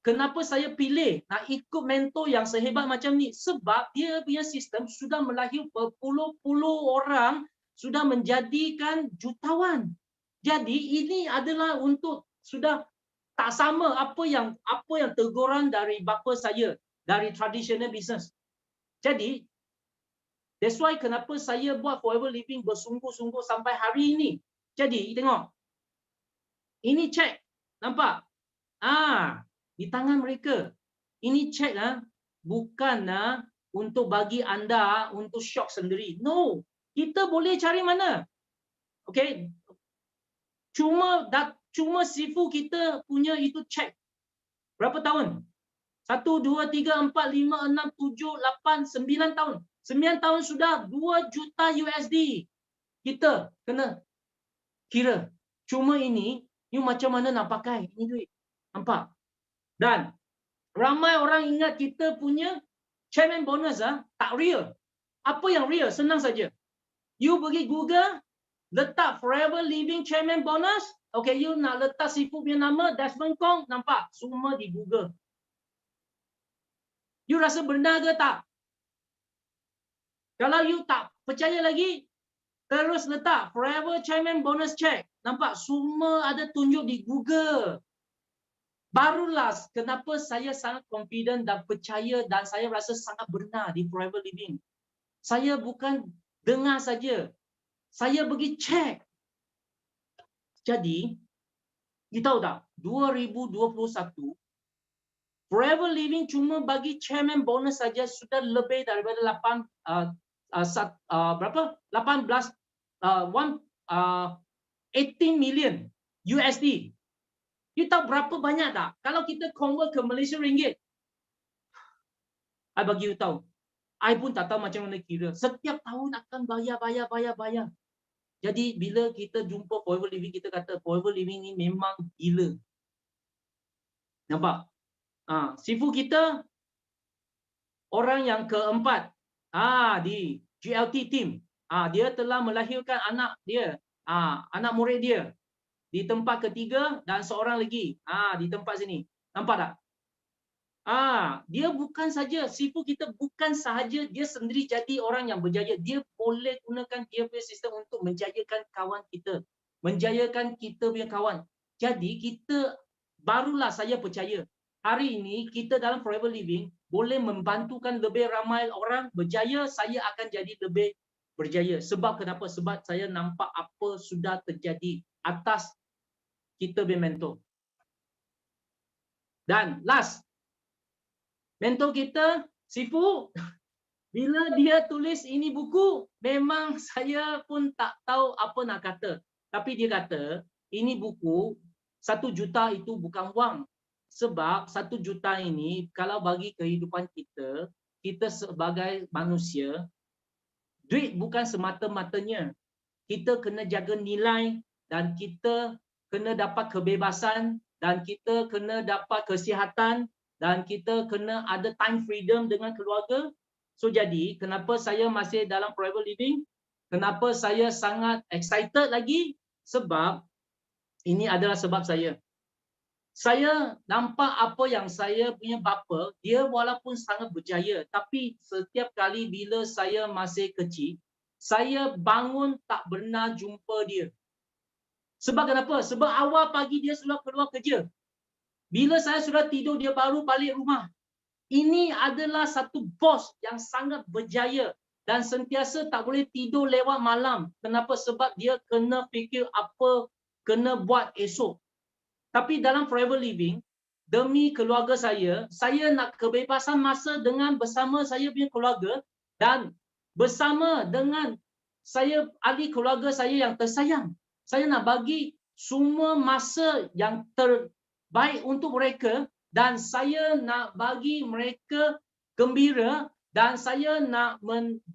kenapa saya pilih nak ikut mentor yang sehebat macam ni? Sebab dia punya sistem sudah melahirkan berpuluh-puluh orang sudah menjadikan jutawan. Jadi ini adalah untuk sudah tak sama apa yang teguran dari bapa saya dari traditional business. Jadi that's why kenapa saya buat Forever Living bersungguh-sungguh sampai hari ini. Jadi tengok. Ini cek. Nampak? Di tangan mereka. Ini cek bukan untuk bagi anda untuk shock sendiri. No. Kita boleh cari mana? Okay. Cuma Sifu kita punya itu cek. Berapa tahun? 1, 2, 3, 4, 5, 6, 7, 8, 9 tahun. 9 tahun sudah 2 juta USD. Kita kena kira. Cuma ini macam mana nak pakai ini duit. Nampak? Dan ramai orang ingat kita punya chairman bonus tak real. Apa yang real? Senang saja. You pergi Google, letak Forever Living Chairman Bonus. You nak letak Sifu punya nama, Desmond Kong, nampak? Semua di Google. You rasa benar ke tak? Kalau you tak percaya lagi, terus letak Forever Chairman Bonus Check. Nampak? Semua ada tunjuk di Google. Barulah kenapa saya sangat confident dan percaya dan saya rasa sangat benar di Forever Living. Saya bukan dengar saja. Saya pergi cek. Jadi, you tahu tak? 2021, Forever Living cuma bagi chairman bonus saja sudah lebih daripada 18 million USD. You tahu berapa banyak tak? Kalau kita convert ke Malaysia ringgit, I bagi you tahu. I pun tak tahu macam mana kira. Setiap tahun akan bayar. Jadi bila kita jumpa Forever Living, kita kata Forever Living ni memang gila. Nampak? Sifu kita orang yang keempat di GLT team. Dia telah melahirkan anak dia, anak murid dia di tempat ketiga dan seorang lagi di tempat sini. Nampak tak? Dia bukan saja, Sifu kita bukan sahaja dia sendiri jadi orang yang berjaya. Dia boleh gunakan dia punya sistem untuk menjayakan kawan kita. Menjayakan kita punya kawan. Jadi kita barulah saya percaya. Hari ini kita dalam Forever Living boleh membantukan lebih ramai orang berjaya. Saya akan jadi lebih berjaya. Sebab kenapa? Sebab saya nampak apa sudah terjadi atas kita punya mentor. Dan last, mentor kita Sifu, bila dia tulis ini buku, memang saya pun tak tahu apa nak kata. Tapi dia kata, ini buku 1 juta itu bukan wang. Sebab 1 juta ini, kalau bagi kehidupan kita, kita sebagai manusia, duit bukan semata-matanya. Kita kena jaga nilai dan kita kena dapat kebebasan dan kita kena dapat kesihatan dan kita kena ada time freedom dengan keluarga. So jadi, kenapa saya masih dalam private living? Kenapa saya sangat excited lagi? Sebab ini adalah sebab saya. Saya nampak apa yang saya punya bapa, dia walaupun sangat berjaya, tapi setiap kali bila saya masih kecil, saya bangun tak pernah jumpa dia. Sebab kenapa? Sebab awal pagi dia sudah keluar kerja. Bila saya sudah tidur, dia baru balik rumah. Ini adalah satu bos yang sangat berjaya dan sentiasa tak boleh tidur lewat malam. Kenapa? Sebab dia kena fikir apa kena buat esok. Tapi dalam private living, demi keluarga saya nak kebebasan masa dengan bersama saya punya keluarga dan bersama dengan saya ahli keluarga saya yang tersayang. Saya nak bagi semua masa yang terbaik untuk mereka dan saya nak bagi mereka gembira dan saya nak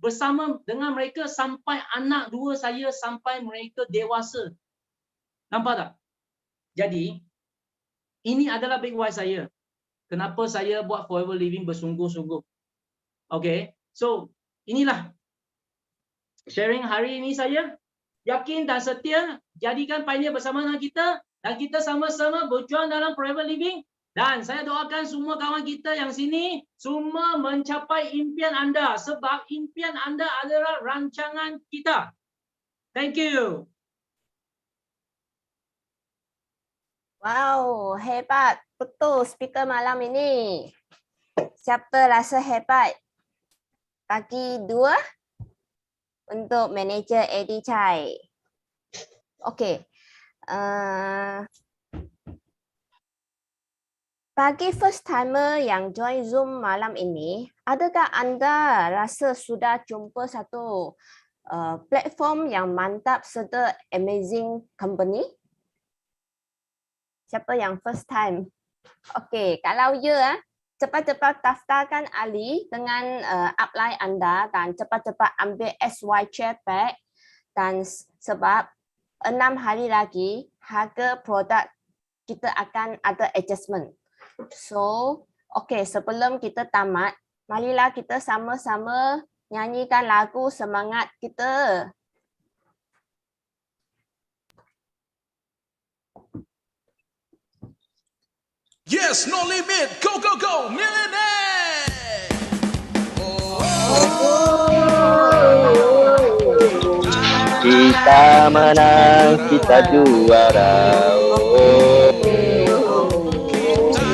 bersama dengan mereka sampai anak dua saya sampai mereka dewasa. Nampak tak? Jadi, ini adalah big why saya. Kenapa saya buat forever living bersungguh-sungguh. Okay, so inilah sharing hari ini saya. Yakin dan setia, jadikan pioneer bersama dengan kita dan kita sama-sama berjuang dalam forever living. Dan saya doakan semua kawan kita yang sini semua mencapai impian anda sebab impian anda adalah rancangan kita. Thank you. Wow, hebat. Betul speaker malam ini. Siapa rasa hebat? Bagi 2 untuk manager Eddie Chai. Okey. Bagi first timer yang join Zoom malam ini, adakah anda rasa sudah jumpa satu platform yang mantap serta amazing company? Siapa yang first time? Okey, kalau ya, cepat-cepat daftarkan Ali dengan upline anda dan cepat-cepat ambil SY Chair Pack dan sebab 6 hari lagi harga produk kita akan ada adjustment. So, okey, sebelum kita tamat, marilah kita sama-sama nyanyikan lagu semangat kita. Yes, no limit. Go, go, go. Millionaire. Kita menang, kita juara.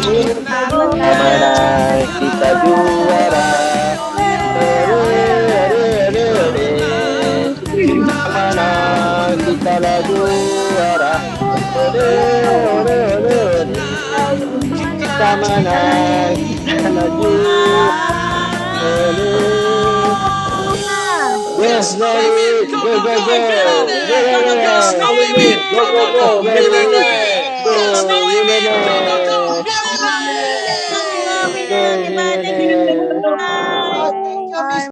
Kita menang, kita juara. Kita menang, kita lah juara. Kita menang, kita lah juara. Yes, no limit. Go, go, go. Yes, no limit. Go, go, go. Millionaire. Yes, no limit. Go, go, go. Millionaire.